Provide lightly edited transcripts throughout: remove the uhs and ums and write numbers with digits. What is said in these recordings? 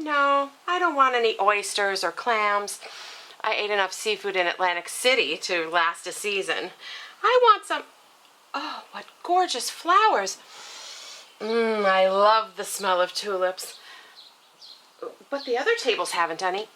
No, I don't want any oysters or clams. I ate enough seafood in Atlantic City to last a season. I want some... Oh, what gorgeous flowers. I love the smell of tulips. But the other tables haven't any.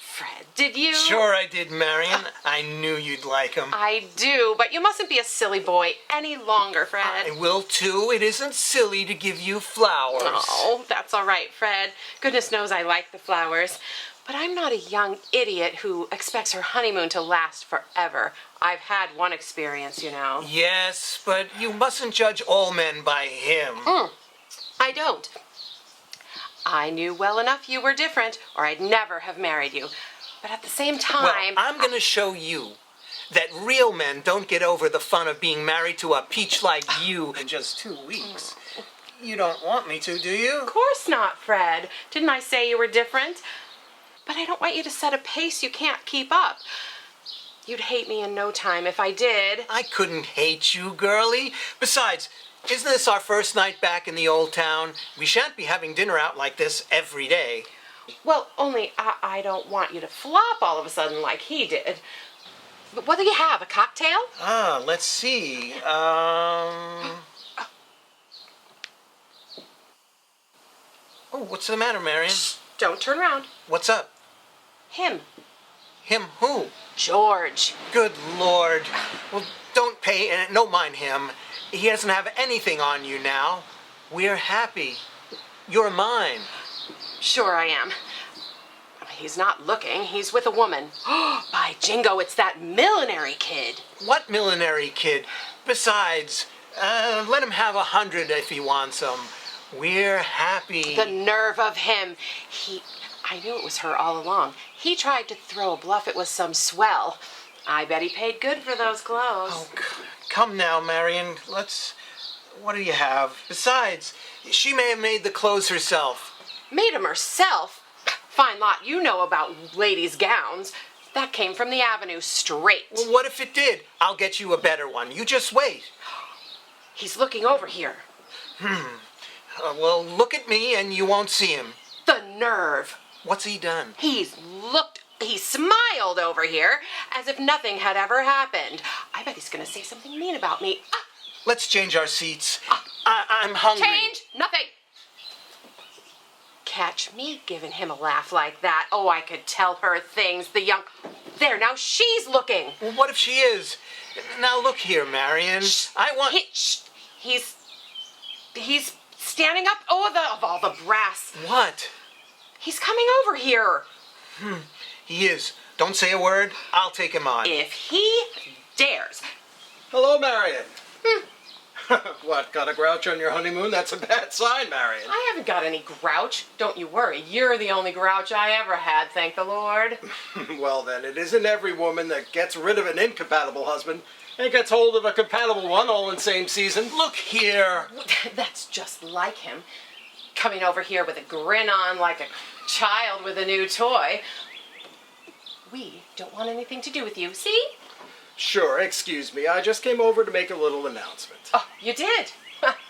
Fred, did you? Sure I did, Marion. I knew you'd like them. I do, but you mustn't be a silly boy any longer, Fred. I will too. It isn't silly to give you flowers. Oh, that's all right, Fred. Goodness knows I like the flowers. But I'm not a young idiot who expects her honeymoon to last forever. I've had one experience, you know. Yes, but you mustn't judge all men by him. I don't. I knew well enough you were different, or I'd never have married you. But at the same time... Well, I'm going to show you that real men don't get over the fun of being married to a peach like you in just 2 weeks. You don't want me to, do you? Of course not, Fred. Didn't I say you were different? But I don't want you to set a pace you can't keep up. You'd hate me in no time if I did. I couldn't hate you, girlie. Besides, isn't this our first night back in the old town? We shan't be having dinner out like this every day. Well, only I don't want you to flop all of a sudden like he did. But what do you have, a cocktail? Let's see. Oh, what's the matter, Marion? Shh, don't turn around. What's up? Him. Him who? George. Good Lord. Well, don't mind him. He doesn't have anything on you now. We're happy. You're mine. Sure I am. He's not looking. He's with a woman. By jingo, it's that millinery kid. What millinery kid? Besides, let him have 100 if he wants them. We're happy. The nerve of him. I knew it was her all along. He tried to throw a bluff it was some swell. I bet he paid good for those clothes. Oh, come now, Marion. What do you have? Besides, she may have made the clothes herself. Made 'em herself? Fine lot you know about ladies' gowns. That came from the Avenue straight. Well, what if it did? I'll get you a better one. You just wait. He's looking over here. Well, look at me and you won't see him. The nerve. What's he done? He smiled over here as if nothing had ever happened. I bet he's going to say something mean about me. Let's change our seats. I'm hungry. Change? Nothing. Catch me giving him a laugh like that. Oh, I could tell her things. There, now she's looking. Well, what if she is? Now look here, Marion. He's standing up. Oh, of all the brass. What? He's coming over here. He is. Don't say a word. I'll take him on. If he dares. Hello, Marion. What, got a grouch on your honeymoon? That's a bad sign, Marion. I haven't got any grouch. Don't you worry. You're the only grouch I ever had, thank the Lord. Well, then, it isn't every woman that gets rid of an incompatible husband and gets hold of a compatible one all in the same season. Look here. That's just like him. Coming over here with a grin on like a child with a new toy. We don't want anything to do with you, see? Sure, excuse me. I just came over to make a little announcement. Oh, you did?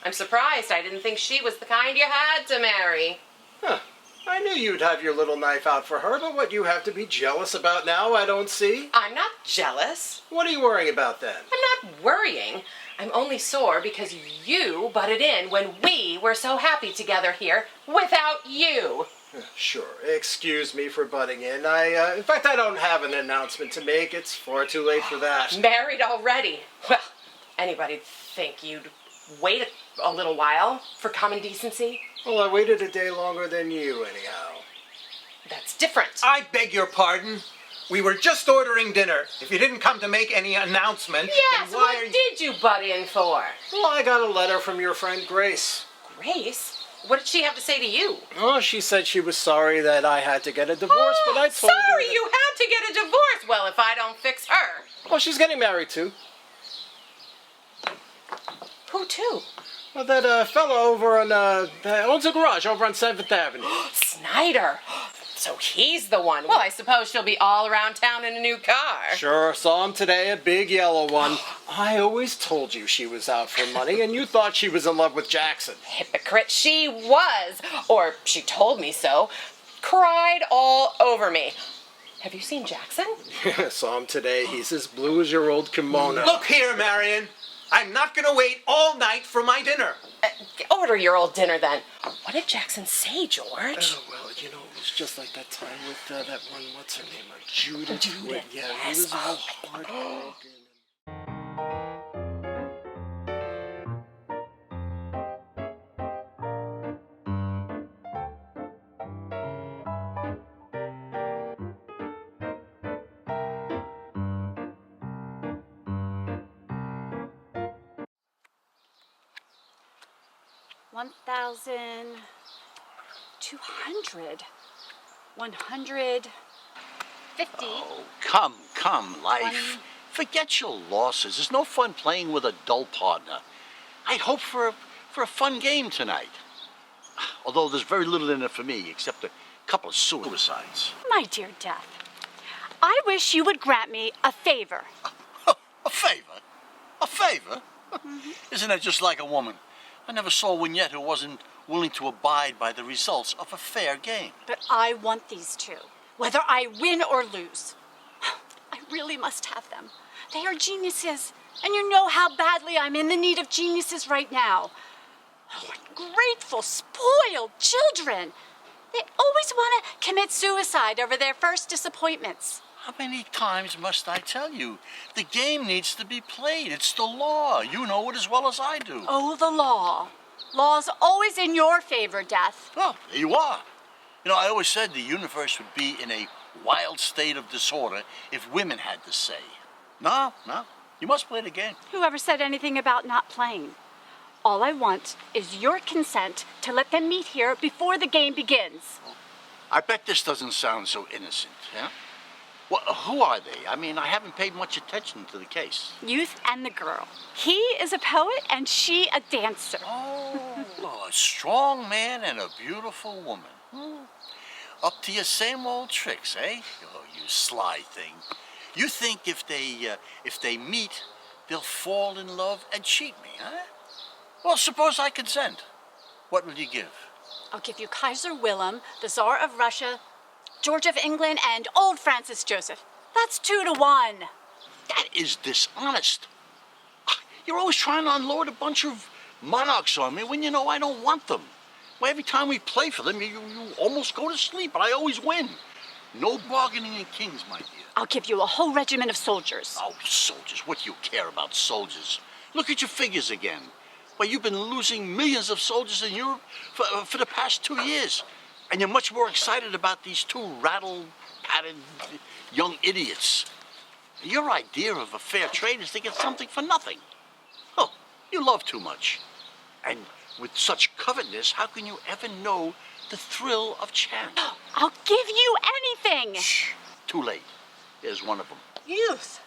I'm surprised. I didn't think she was the kind you had to marry. Huh. I knew you'd have your little knife out for her, but what you have to be jealous about now, I don't see. I'm not jealous. What are you worrying about then? I'm not worrying. I'm only sore because you butted in when we were so happy together here without you. Sure. Excuse me for butting in. In fact, I don't have an announcement to make. It's far too late for that. Married already? Well, anybody'd think you'd wait a little while for common decency. Well, I waited a day longer than you, anyhow. That's different. I beg your pardon. We were just ordering dinner. If you didn't come to make any announcement, yes, then why what did you butt in for? Well, I got a letter from your friend Grace. Grace? What did she have to say to you? Oh, she said she was sorry that I had to get a divorce, but I told her sorry that... you had to get a divorce? Well, if I don't fix her. Well, she's getting married, too. Who to? Well, that fellow over on, owns a garage over on 7th Avenue. Snyder. So he's the one. Well, I suppose she'll be all around town in a new car. Sure, saw him today, a big yellow one. I always told you she was out for money, and you thought she was in love with Jackson. Hypocrite, she was. Or she told me so. Cried all over me. Have you seen Jackson? Saw him today. He's as blue as your old kimono. Look here, Marion. I'm not going to wait all night for my dinner. Order your old dinner then. What did Jackson say, George? Oh, well, you know, it was just like that time with that one, what's her name? Judith. Judith, Yeah, yes. he was all heartbroken. 1,200. 150. Oh, come, life. Forget your losses. There's no fun playing with a dull partner. I'd hope for a fun game tonight. Although there's very little in it for me, except a couple of suicides. My dear Death, I wish you would grant me a favor. A favor? A favor? Isn't that just like a woman? I never saw one yet who wasn't willing to abide by the results of a fair game. But I want these two, whether I win or lose. I really must have them. They are geniuses, and you know how badly I'm in the need of geniuses right now. Oh, ungrateful, spoiled children. They always want to commit suicide over their first disappointments. How many times must I tell you? The game needs to be played. It's the law. You know it as well as I do. Oh, the law. Law's always in your favor, Death. Well, there you are. You know, I always said the universe would be in a wild state of disorder if women had the say. No. You must play the game. Whoever said anything about not playing? All I want is your consent to let them meet here before the game begins. I bet this doesn't sound so innocent, yeah? Well, who are they? I mean, I haven't paid much attention to the case. Youth and the girl. He is a poet and she a dancer. Oh, a strong man and a beautiful woman. Up to your same old tricks, eh? Oh, you sly thing. You think if they meet, they'll fall in love and cheat me, huh? Well, suppose I consent. What will you give? I'll give you Kaiser Wilhelm, the Tsar of Russia, George of England, and old Francis Joseph. That's 2-1. That is dishonest. You're always trying to unload a bunch of monarchs on me when you know I don't want them. Well, every time we play for them, you almost go to sleep, but I always win. No bargaining in kings, my dear. I'll give you a whole regiment of soldiers. Oh, soldiers. What do you care about soldiers? Look at your figures again. Well, you've been losing millions of soldiers in Europe for the past 2 years. And you're much more excited about these two rattle-pated young idiots. Your idea of a fair trade is to get something for nothing. Oh, you love too much. And with such covetousness, how can you ever know the thrill of chance? I'll give you anything. Shh, too late. There's one of them. Youth.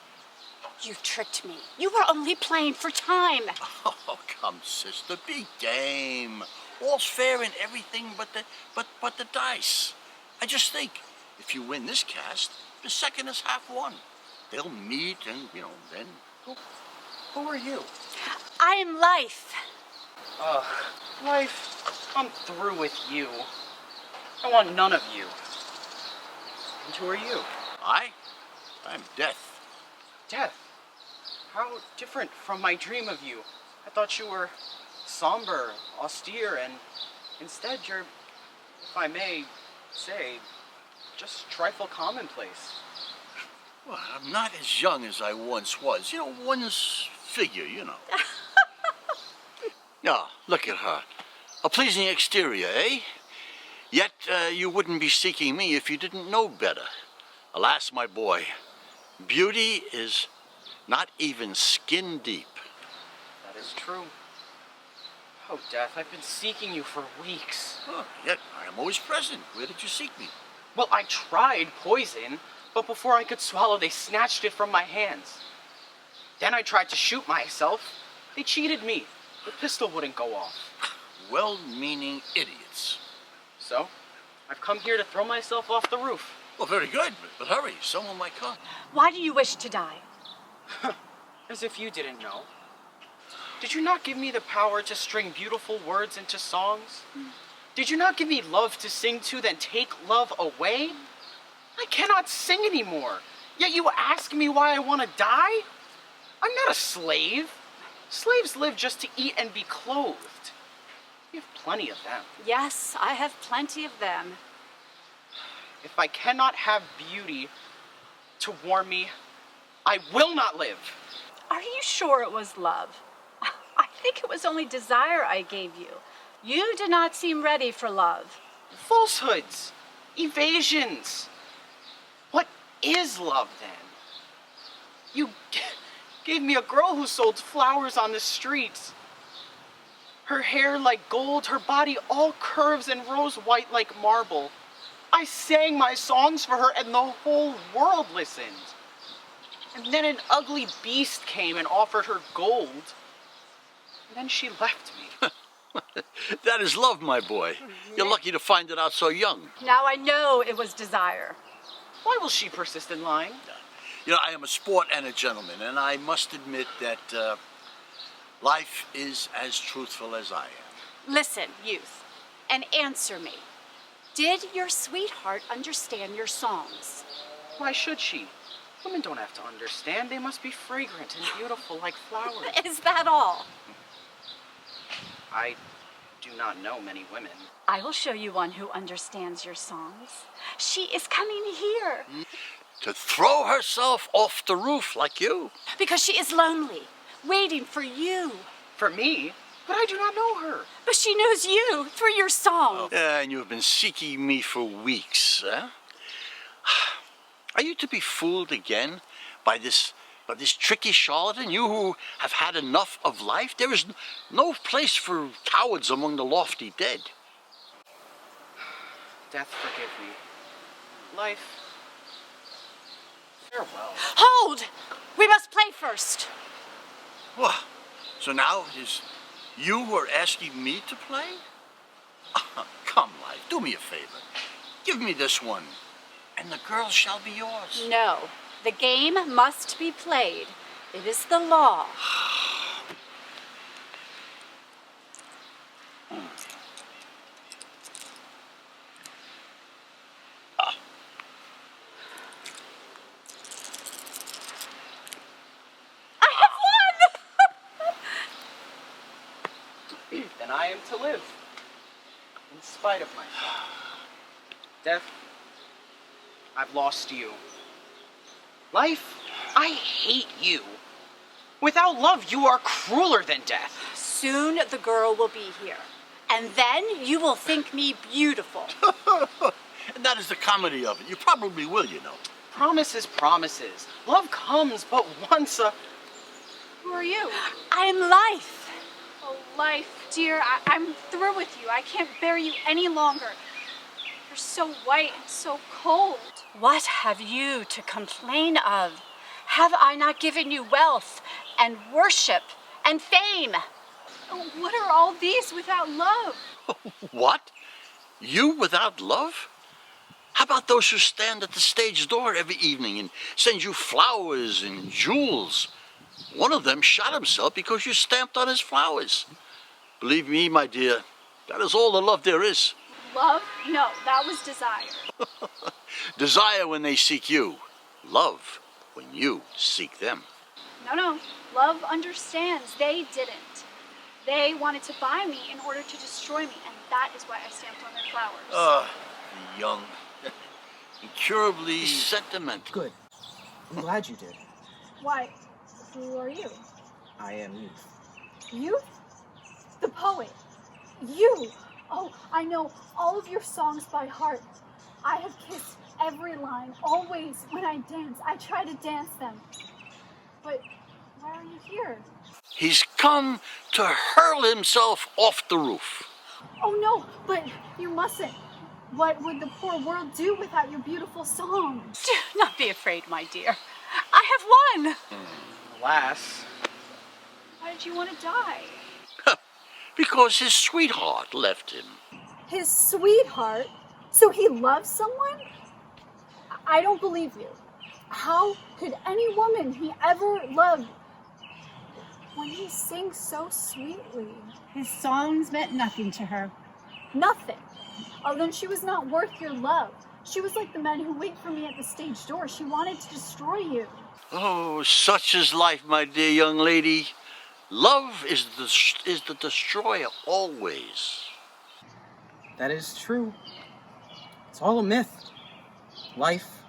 You tricked me. You were only playing for time. Oh, come, sister, be game. All's fair in everything but the dice. I just think, if you win this cast, the second is half won. They'll meet and, then... Who are you? I am Life. Life, I'm through with you. I want none of you. And who are you? I'm Death. Death. How different from my dream of you. I thought you were somber, austere, and instead you're, if I may say, just trifle commonplace. Well, I'm not as young as I once was. One's figure, No, look at her. A pleasing exterior, eh? Yet you wouldn't be seeking me if you didn't know better. Alas, my boy, beauty is not even skin deep. That is true. Oh, Death, I've been seeking you for weeks. Oh, yet I am always present. Where did you seek me? Well, I tried poison, but before I could swallow, they snatched it from my hands. Then I tried to shoot myself. They cheated me. The pistol wouldn't go off. Well-meaning idiots. So, I've come here to throw myself off the roof. Well, very good, but hurry. Someone might come. Why do you wish to die? As if you didn't know. Did you not give me the power to string beautiful words into songs? Did you not give me love to sing to, then take love away? I cannot sing anymore. Yet you ask me why I want to die? I'm not a slave. Slaves live just to eat and be clothed. We have plenty of them. Yes, I have plenty of them. If I cannot have beauty to warm me, I will not live. Are you sure it was love? I think it was only desire I gave you. You did not seem ready for love. Falsehoods, evasions. What is love then? You gave me a girl who sold flowers on the streets. Her hair like gold, her body all curves and rose white like marble. I sang my songs for her and the whole world listened. And then an ugly beast came and offered her gold. And then she left me. That is love, my boy. You're lucky to find it out so young. Now I know it was desire. Why will she persist in lying? You know, I am a sport and a gentleman, and I must admit that life is as truthful as I am. Listen, youth, and answer me. Did your sweetheart understand your songs? Why should she? Women don't have to understand. They must be fragrant and beautiful like flowers. Is that all? I do not know many women. I will show you one who understands your songs. She is coming here. To throw herself off the roof like you. Because she is lonely, waiting for you. For me? But I do not know her. But she knows you through your songs. And you've been seeking me for weeks, huh? Are you to be fooled again by this tricky charlatan? You who have had enough of life? There is no place for cowards among the lofty dead. Death, forgive me. Life, farewell. Hold! We must play first. Well, so now it is you who are asking me to play? Come, life, do me a favor. Give me this one, and the girl shall be yours. No, the game must be played. It is the law. Then I am to live, in spite of myself. Death, I've lost you. Life, I hate you. Without love, you are crueler than death. Soon the girl will be here. And then you will think me beautiful. And that is the comedy of it. You probably will, you know. Promises, promises. Love comes but once a... Who are you? I'm Life. Oh, Life, dear, I'm through with you. I can't bear you any longer. You're so white and so cold. What have you to complain of? Have I not given you wealth and worship and fame? What are all these without love? What? You without love? How about those who stand at the stage door every evening and send you flowers and jewels? One of them shot himself because you stamped on his flowers. Believe me, my dear, that is all the love there is. Love? No, that was desire. Desire when they seek you. Love when you seek them. No. Love understands. They didn't. They wanted to buy me in order to destroy me, and that is why I stamped on their flowers. The young, incurably sentimental. Good. I'm glad you did. Why, who are you? I am youth. You? The poet. You! Oh, I know all of your songs by heart. I have kissed every line, always when I dance. I try to dance them. But why are you here? He's come to hurl himself off the roof. Oh no, but you mustn't. What would the poor world do without your beautiful songs? Do not be afraid, my dear. I have won. Alas. Why did you want to die? Because his sweetheart left him. His sweetheart? So he loves someone? I don't believe you. How could any woman he ever loved when he sings so sweetly? His songs meant nothing to her. Nothing. Oh, then she was not worth your love. She was like the men who wait for me at the stage door. She wanted to destroy you. Oh, such is life, my dear young lady. Love is the destroyer always. That is true. It's all a myth. Life,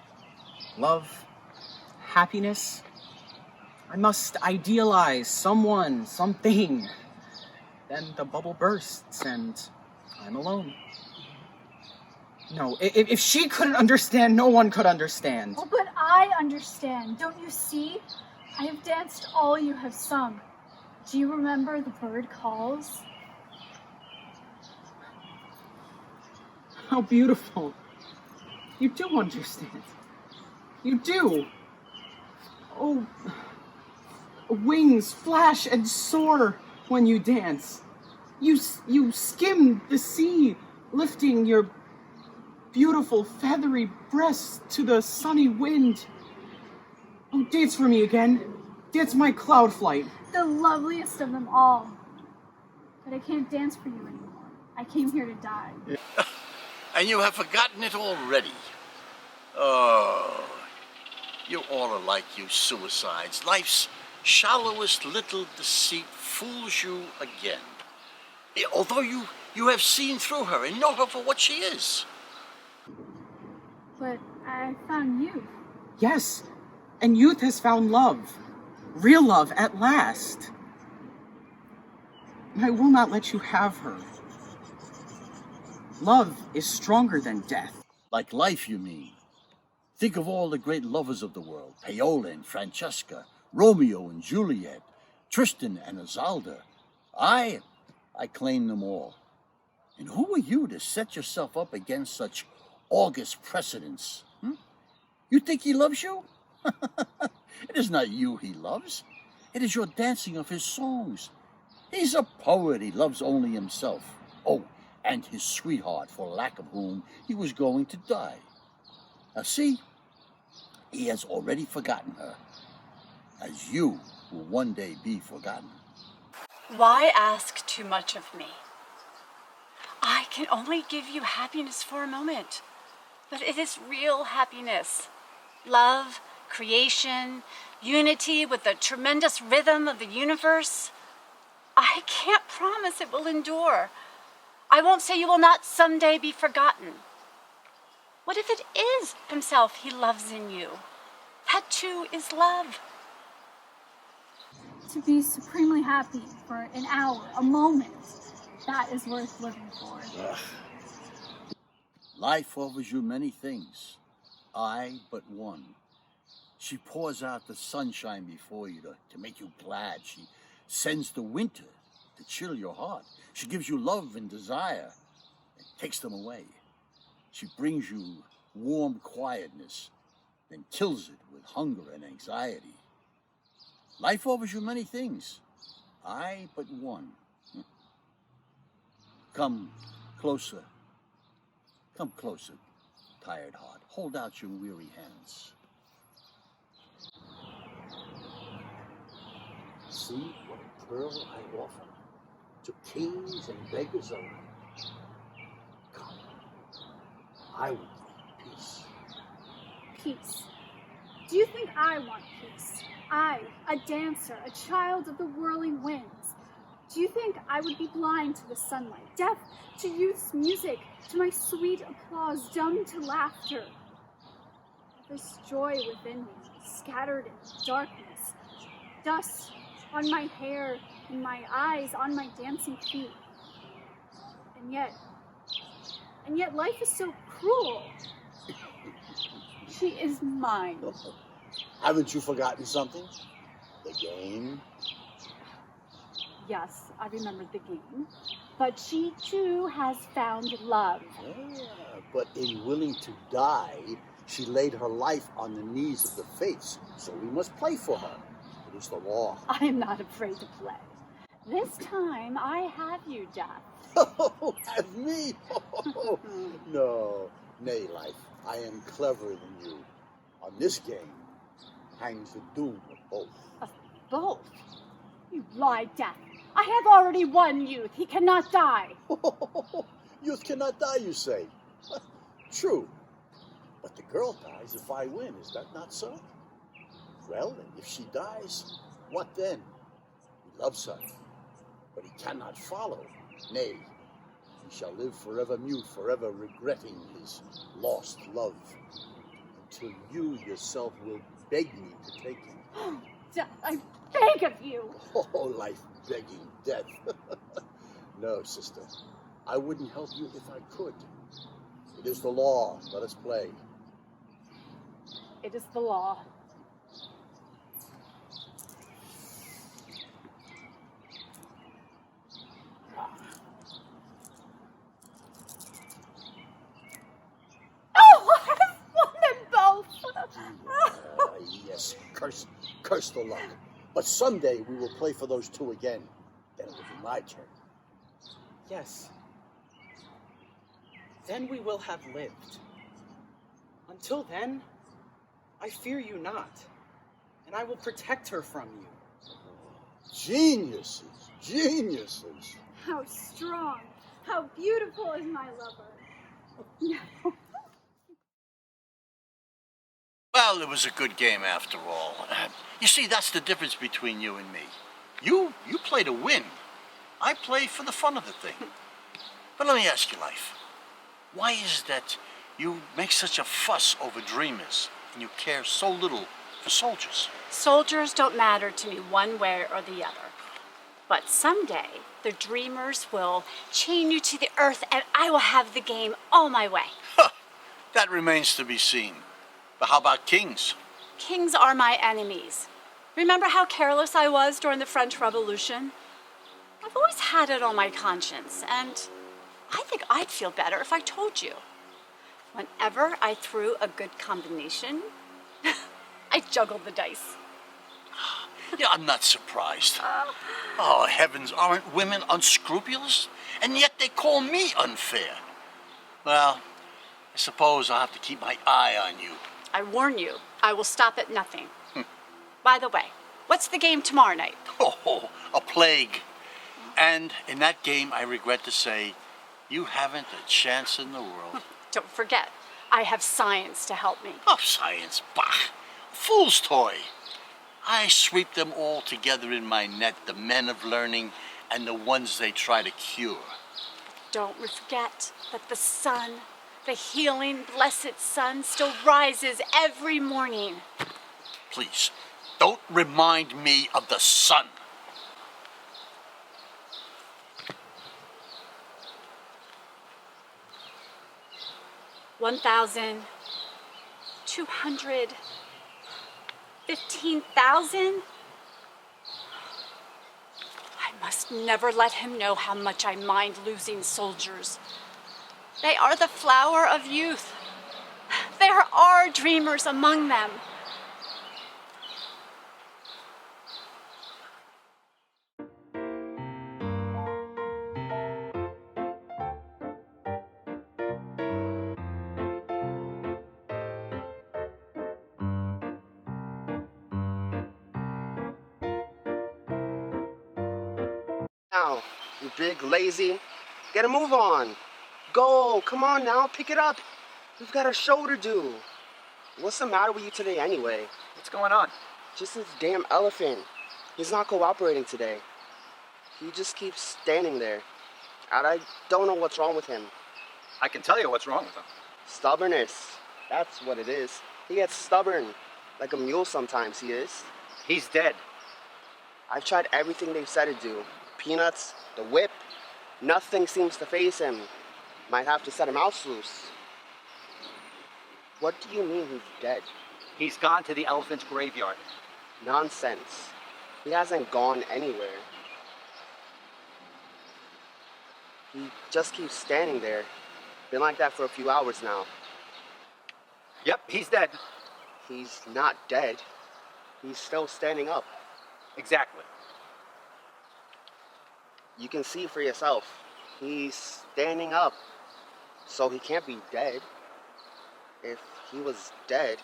love, happiness. I must idealize someone, something. Then the bubble bursts and I'm alone. No, if she couldn't understand, no one could understand. Oh, but I understand. Don't you see? I have danced all you have sung. Do you remember the bird calls? How beautiful. You do understand. You do. Oh, wings flash and soar when you dance. You skim the sea, lifting your beautiful feathery breasts to the sunny wind. Oh, dance for me again. Dance my cloud flight. The loveliest of them all. But I can't dance for you anymore. I came here to die. And you have forgotten it already. Oh, you're all alike, you suicides. Life's shallowest little deceit fools you again. Although you have seen through her and know her for what she is. But I found you. Yes, and youth has found love. Real love at last. And I will not let you have her. Love is stronger than death. Like life, you mean? Think of all the great lovers of the world. Paola and Francesca, Romeo and Juliet, Tristan and Isolde. I claim them all. And who are you to set yourself up against such august precedents? You think he loves you? It is not you he loves. It is your dancing of his songs. He's a poet. He loves only himself. Oh, and his sweetheart, for lack of whom he was going to die. Now see, he has already forgotten her, as you will one day be forgotten. Why ask too much of me? I can only give you happiness for a moment, but it is real happiness. Love, creation, unity with the tremendous rhythm of the universe. I can't promise it will endure. I won't say you will not someday be forgotten. What if it is himself he loves in you? That too is love. To be supremely happy for an hour, a moment, that is worth living for. Life offers you many things. I but one. She pours out the sunshine before you to make you glad. She sends the winter to chill your heart. She gives you love and desire and takes them away. She brings you warm quietness, then kills it with hunger and anxiety. Life offers you many things. I but one. Come closer. Come closer, tired heart. Hold out your weary hands. See what a pearl I offer to kings and beggars alike. Come, I will give you peace. Peace. Do you think I want peace? I, a dancer, a child of the whirling winds. Do you think I would be blind to the sunlight, deaf to youth's music, to my sweet applause, dumb to laughter? This joy within me, scattered in darkness, dust on my hair, in my eyes, on my dancing feet. And yet life is so cruel. She is mine. Haven't you forgotten something? The game? Yes, I remembered the game. But she too has found love. Yeah, but in willing to die, she laid her life on the knees of the fates. So we must play for her. It is the law. I am not afraid to play. This time I have you, Death. Oh, have me? Oh, no, nay, life. I am cleverer than you. On this game hangs the doom of both. Of both? You lie, Death. I have already won Youth. He cannot die. Youth cannot die, you say? True. But the girl dies if I win. Is that not so? Well, and if she dies, what then? He loves her, but he cannot follow. Nay, he shall live forever mute, forever regretting his lost love, until you yourself will beg me to take him. Death, I beg of you. Oh, life begging death. No, sister, I wouldn't help you if I could. It is the law. Let us play. It is the law. Oh, I have won them both. Yes, curse the luck. But someday we will play for those two again. Then it will be my turn. Yes. Then we will have lived. Until then, I fear you not, and I will protect her from you. Geniuses, geniuses. How strong, how beautiful is my lover. Well, it was a good game after all. You see, that's the difference between you and me. You play to win. I play for the fun of the thing. But let me ask you, Life. Why is it that you make such a fuss over dreamers and you care so little for soldiers? Soldiers don't matter to me one way or the other. But someday, the dreamers will chain you to the earth and I will have the game all my way. Huh, that remains to be seen. But how about kings? Kings are my enemies. Remember how careless I was during the French Revolution? I've always had it on my conscience, and I think I'd feel better if I told you. Whenever I threw a good combination, I juggled the dice. Yeah, I'm not surprised. Oh, heavens, aren't women unscrupulous? And yet they call me unfair. Well, I suppose I'll have to keep my eye on you. I warn you, I will stop at nothing. By the way, what's the game tomorrow night? Oh, a plague. And in that game, I regret to say, you haven't a chance in the world. Don't forget, I have science to help me. Oh, science, bah! Fool's toy. I sweep them all together in my net, the men of learning and the ones they try to cure. Don't forget that the sun, the healing, blessed sun, still rises every morning. Please, don't remind me of the sun. $1,215,000? I must never let him know how much I mind losing soldiers. They are the flower of youth. There are dreamers among them. Now, you big lazy. Get a move on. Go, come on now, pick it up. We've got a show to do. What's the matter with you today anyway? What's going on? Just this damn elephant. He's not cooperating today. He just keeps standing there. And I don't know what's wrong with him. I can tell you what's wrong with him. Stubbornness. That's what it is. He gets stubborn. Like a mule sometimes he is. He's dead. I've tried everything they've said to do. Peanuts, the whip. Nothing seems to faze him. Might have to set him out loose. What do you mean he's dead? He's gone to the elephant's graveyard. Nonsense. He hasn't gone anywhere. He just keeps standing there. Been like that for a few hours now. Yep, he's dead. He's not dead. He's still standing up. Exactly. You can see for yourself. He's standing up, so he can't be dead. If he was dead,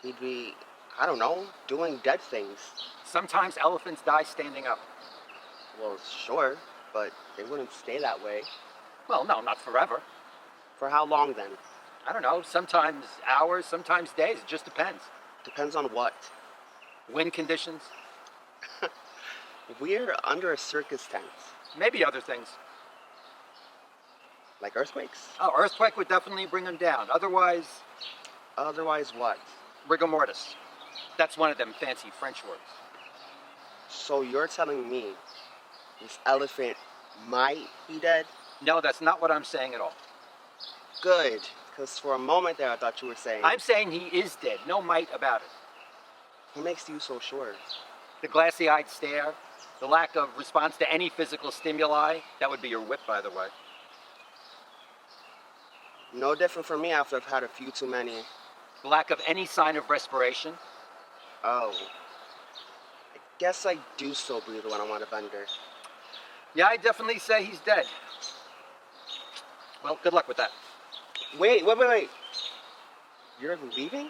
he'd be, I don't know, doing dead things. Sometimes elephants die standing up. Well, sure, but they wouldn't stay that way. Well, no, not forever. For how long then? I don't know, sometimes hours, sometimes days. It just depends. Depends on what? Wind conditions, We're under a circus tent. maybe other things. Like earthquakes? Oh, earthquake would definitely bring them down. Otherwise, Otherwise what? rigor mortis. That's one of them fancy French words. So you're telling me this elephant might be dead? No, that's not what I'm saying at all. Good, because for a moment there I thought you were saying... I'm saying he is dead. No might about it. What makes you so sure? The glassy-eyed stare, the lack of response to any physical stimuli. That would be your whip, by the way. No different from me after I've had a few too many. The lack of any sign of respiration. Oh. I guess I do still breathe when I'm on a bender. Yeah, I definitely say he's dead. Well, good luck with that. Wait. You're leaving?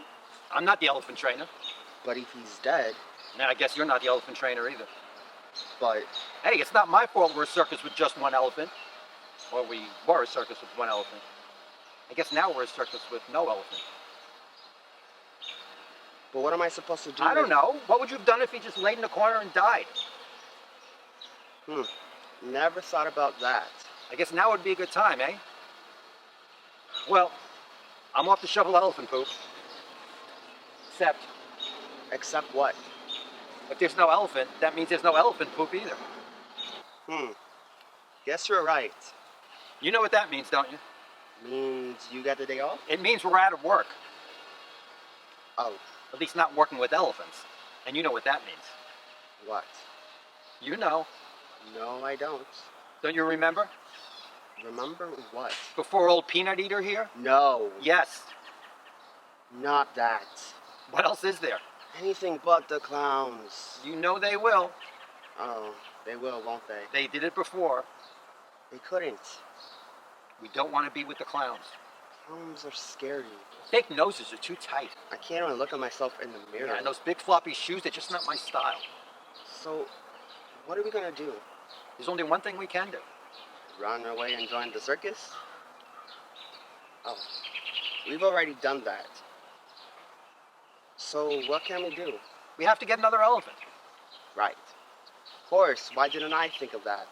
I'm not the elephant trainer. But if he's dead, And I guess you're not the elephant trainer either. but Hey, it's not my fault we're a circus with just one elephant. Or we were a circus with one elephant. I guess now we're a circus with no elephant. but what am I supposed to do? I don't know. What would you have done if he just laid in the corner and died? Never thought about that. I guess now would be a good time, eh? Well, I'm off to shovel elephant poop. Except, Except what? if there's no elephant, that means there's no elephant poop either. Guess you're right. You know what that means, don't you? Means you got the day off? It means we're out of work. Oh, At least not working with elephants. And you know what that means. what? You know. No, I don't. Don't you remember? Remember what? Before old Peanut Eater here? No, Yes. not that. What else is there? Anything but the clowns. You know they will. Oh, they will, won't they? They did it before. They couldn't. We don't want to be with the clowns. Clowns are scary. Fake noses are too tight. I can't even look at myself in the mirror. Yeah, and those big floppy shoes, they're just not my style. So, what are we gonna do? There's only one thing we can do. Run away and join the circus? Oh, we've already done that. So, what can we do? We have to get another elephant. Right. Horace, why didn't I think of that?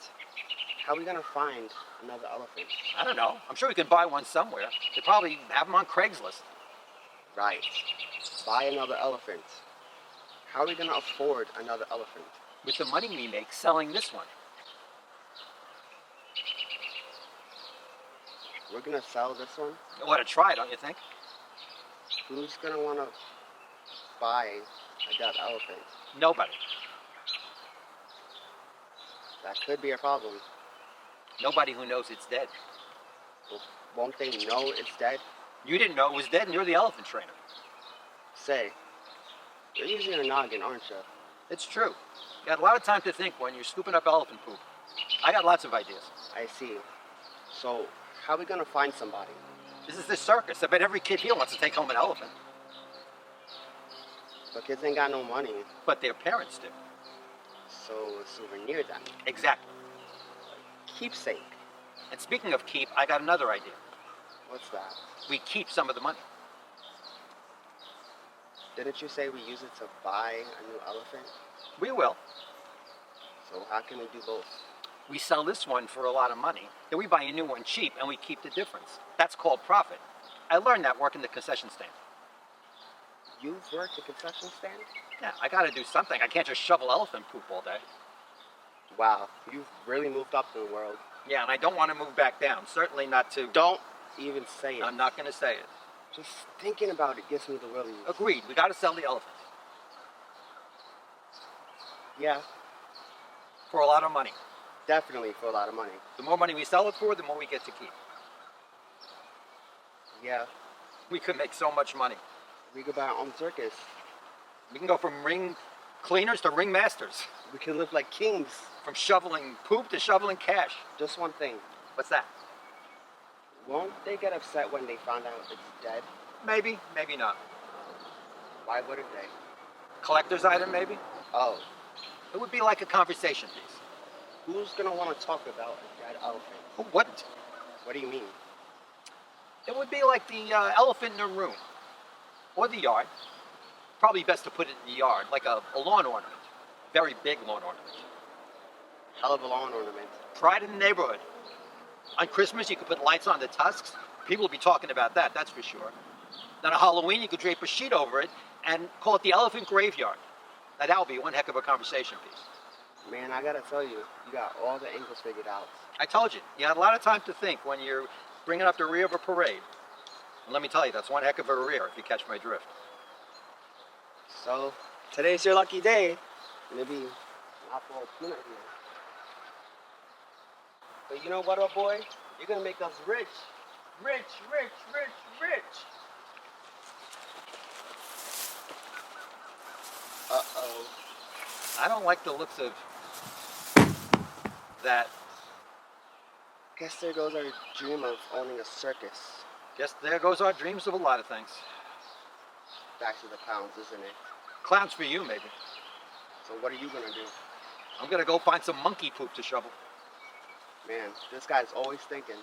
How are we gonna find another elephant? I don't know. I'm sure we can buy one somewhere. They probably have them on Craigslist. Right. Buy another elephant. How are we gonna afford another elephant? With the money we make selling this one. We're gonna sell this one? You ought to try, don't you think? Who's gonna wanna buy a dead elephant? Nobody. That could be a problem. Nobody who knows it's dead. Well, won't they know it's dead? You didn't know it was dead and you're the elephant trainer. Say, you're using your noggin, aren't you? It's true. You got a lot of time to think when you're scooping up elephant poop. I got lots of ideas. I see. So, how are we gonna find somebody? This is the circus. I bet every kid here wants to take home an elephant. But kids ain't got no money, But their parents do. so a souvenir then. Exactly. Keepsake. And speaking of keep, I got another idea. What's that? We keep some of the money. Didn't you say we use it to buy a new elephant? We will. So how can we do both? We sell this one for a lot of money, then we buy a new one cheap and we keep the difference. That's called profit. I learned that working the concession stand. You've worked a concession stand? Yeah, I gotta do something. I can't just shovel elephant poop all day. Wow, you've really moved up in the world. Yeah, and I don't want to move back down. Certainly not to... Don't even say it. I'm not gonna say it. Just thinking about it gives me the willies. Agreed, we gotta sell the elephant. Yeah, For a lot of money. definitely for a lot of money. The more money we sell it for, the more we get to keep. Yeah, We could make so much money. we could buy our own circus. We can go from ring cleaners to ringmasters, We could live like kings. from shoveling poop to shoveling cash. Just one thing. What's that? Won't they get upset when they find out it's dead? Maybe, maybe not. Why wouldn't they? Collector's item, maybe? Oh, It would be like a conversation piece. who's gonna want to talk about a dead elephant? Who wouldn't? What do you mean? It would be like the elephant in the room, or the yard. Probably best to put it in the yard, like a lawn ornament. Very big lawn ornament. Hell of a lawn ornament. Pride in the neighborhood. On Christmas, you could put lights on the tusks. People will be talking about that, that's for sure. Then on Halloween, you could drape a sheet over it and call it the elephant graveyard. Now that would be one heck of a conversation piece. Man, I gotta tell you, you got all the angles figured out. I told you, you had a lot of time to think when you're bringing up the rear of a parade. And let me tell you, that's one heck of a rear, if you catch my drift. So, today's your lucky day. Maybe not for a minute here. But you know what, old boy? You're gonna make us rich. Rich, rich, rich, rich. Uh-oh. I don't like the looks of that. Guess there goes our dream of owning a circus. Guess there goes our dreams of a lot of things. Back to the pounds, isn't it? Clowns for you, maybe. So what are you gonna do? I'm gonna go find some monkey poop to shovel. Man, this guy's always thinking.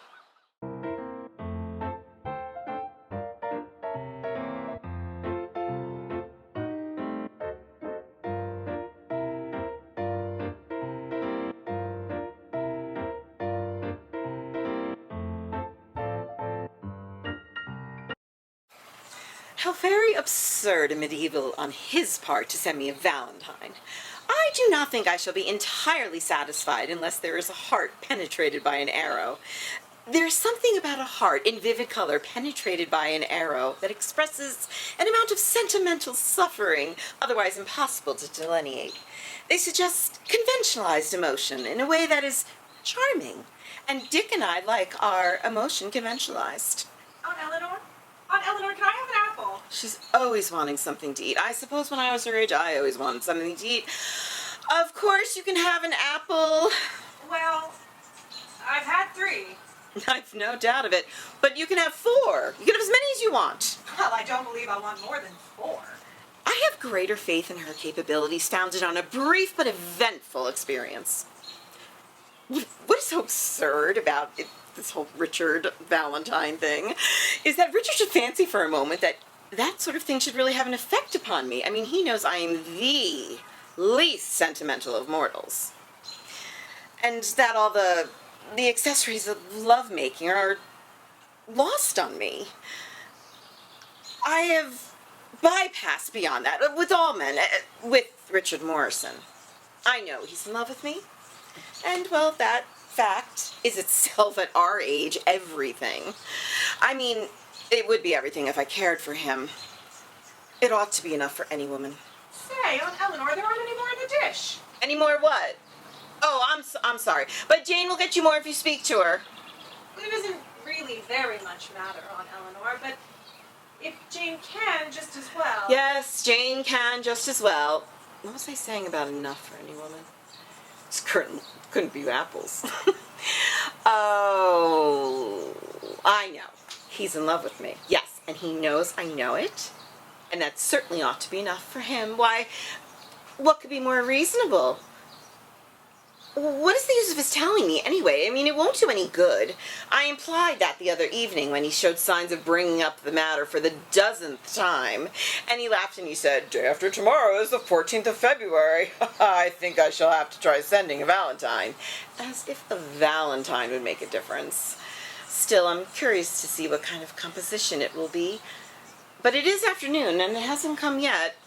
How very absurd and medieval on his part to send me a Valentine. I do not think I shall be entirely satisfied unless there is a heart penetrated by an arrow. There's something about a heart in vivid color penetrated by an arrow that expresses an amount of sentimental suffering otherwise impossible to delineate. They suggest conventionalized emotion in a way that is charming, and Dick and I like our emotion conventionalized. Aunt Eleanor? Aunt Eleanor, can I have an apple? She's always wanting something to eat. I suppose when I was her age, I always wanted something to eat. Of course, you can have an apple. Well, I've had 3. I've no doubt of it. But you can have 4. You can have as many as you want. Well, I don't believe I want more than 4. I have greater faith in her capabilities founded on a brief but eventful experience. What is so absurd about it, this whole Richard Valentine thing is that Richard should fancy for a moment that that sort of thing should really have an effect upon me. I mean, he knows I am the least sentimental of mortals. And that all the accessories of lovemaking are lost on me. I have bypassed beyond that, with all men, with Richard Morrison. I know he's in love with me. And, well, that fact is itself at our age everything. I mean, it would be everything if I cared for him. It ought to be enough for any woman. Say, Aunt Eleanor, there aren't any more in the dish. Any more what? Oh, I'm sorry. But Jane will get you more if you speak to her. It doesn't really very much matter, Aunt Eleanor, but if Jane can just as well. Yes, Jane can just as well. What was I saying about enough for any woman? This couldn't be apples. Oh, I know. He's in love with me. Yes, and he knows I know it. And that certainly ought to be enough for him. Why, what could be more reasonable? What is the use of his telling me anyway? I mean, it won't do any good. I implied that the other evening when he showed signs of bringing up the matter for the dozenth time. And he laughed and he said, "Day after tomorrow is the 14th of February. I think I shall have to try sending a Valentine." As if a Valentine would make a difference. Still, I'm curious to see what kind of composition it will be. But it is afternoon and it hasn't come yet.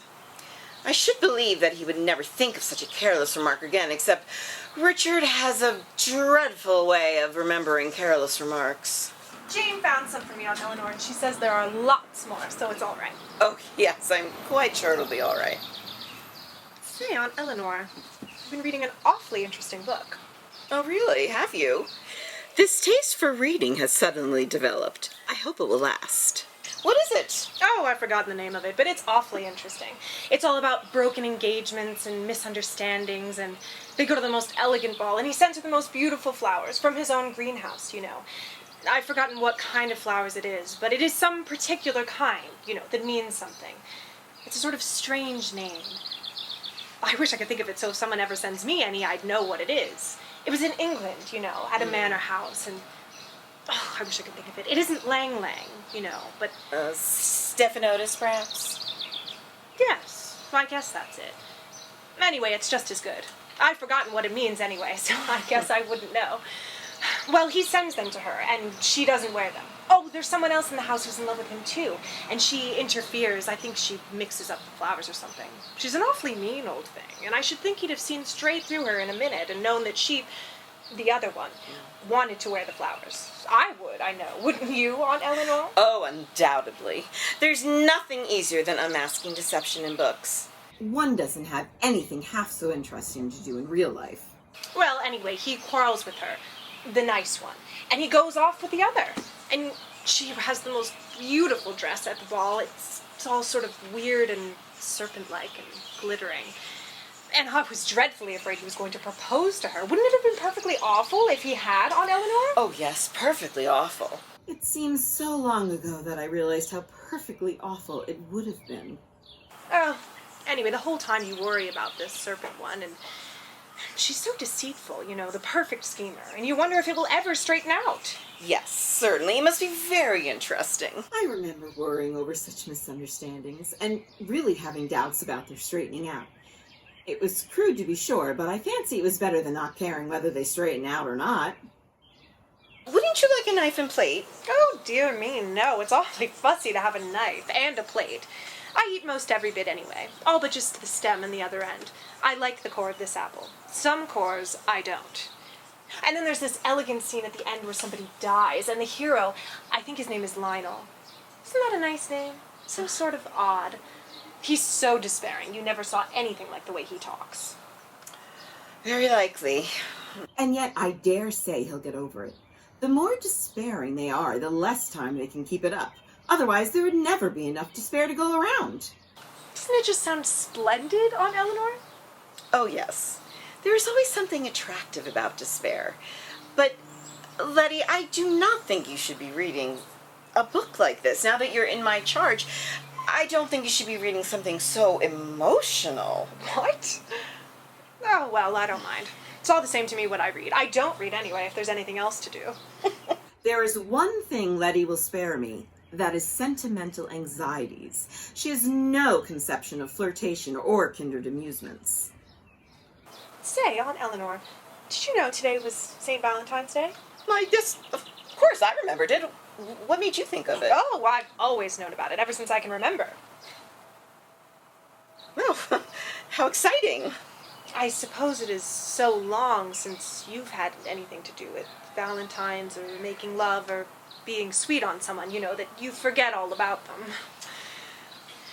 I should believe that he would never think of such a careless remark again, except Richard has a dreadful way of remembering careless remarks. Jane found some for me, Aunt Eleanor, and she says there are lots more, so it's all right. Oh, yes, I'm quite sure it'll be all right. Say, Aunt Eleanor, I've been reading an awfully interesting book. Oh, really? Have you? This taste for reading has suddenly developed. I hope it will last. What is it? Oh, I've forgotten the name of it, but it's awfully interesting. It's all about broken engagements and misunderstandings, and they go to the most elegant ball, and he sends her the most beautiful flowers from his own greenhouse, you know. I've forgotten what kind of flowers it is, but it is some particular kind, you know, that means something. It's a sort of strange name. I wish I could think of it so if someone ever sends me any, I'd know what it is. It was in England, you know, at a manor house, and oh, I wish I could think of it. It isn't Lang Lang, you know, but... Stephanotis, perhaps? Yes, I guess that's it. Anyway, it's just as good. I've forgotten what it means anyway, so I guess I wouldn't know. Well, he sends them to her, and she doesn't wear them. Oh, there's someone else in the house who's in love with him, too. And she interferes. I think she mixes up the flowers or something. She's an awfully mean old thing, and I should think he'd have seen straight through her in a minute and known that she, the other one, wanted to wear the flowers. I would, I know. Wouldn't you, Aunt Eleanor? Oh, undoubtedly. There's nothing easier than unmasking deception in books. One doesn't have anything half so interesting to do in real life. Well, anyway, he quarrels with her, the nice one, and he goes off with the other. And she has the most beautiful dress at the ball. It's all sort of weird and serpent-like and glittering. And I was dreadfully afraid he was going to propose to her. Wouldn't it have been perfectly awful if he had, Aunt Eleanor? Oh, yes, perfectly awful. It seems so long ago that I realized how perfectly awful it would have been. Oh, anyway, the whole time you worry about this serpent one, and she's so deceitful, you know, the perfect schemer, and you wonder if it will ever straighten out. Yes, certainly. It must be very interesting. I remember worrying over such misunderstandings, and really having doubts about their straightening out. It was crude, to be sure, but I fancy it was better than not caring whether they straighten out or not. Wouldn't you like a knife and plate? Oh, dear me, no. It's awfully fussy to have a knife and a plate. I eat most every bit anyway, all but just the stem and the other end. I like the core of this apple. Some cores, I don't. And then there's this elegant scene at the end where somebody dies, and the hero, I think his name is Lionel. Isn't that a nice name? So sort of odd. He's so despairing. You never saw anything like the way he talks. Very likely. And yet I dare say he'll get over it. The more despairing they are, the less time they can keep it up. Otherwise, there would never be enough despair to go around. Doesn't it just sound splendid, Aunt Eleanor? Oh, yes. There is always something attractive about despair. But, Letty, I do not think you should be reading a book like this. Now that you're in my charge, I don't think you should be reading something so emotional. What? Oh, well, I don't mind. It's all the same to me what I read. I don't read anyway if there's anything else to do. There is one thing Letty will spare me. That is sentimental anxieties. She has no conception of flirtation or kindred amusements. Say, Aunt Eleanor, did you know today was St. Valentine's Day? Why, yes, of course, I remembered it. What made you think of it? Oh, I've always known about it, ever since I can remember. Well, how exciting. I suppose it is so long since you've had anything to do with Valentines or making love or being sweet on someone, you know, that you forget all about them.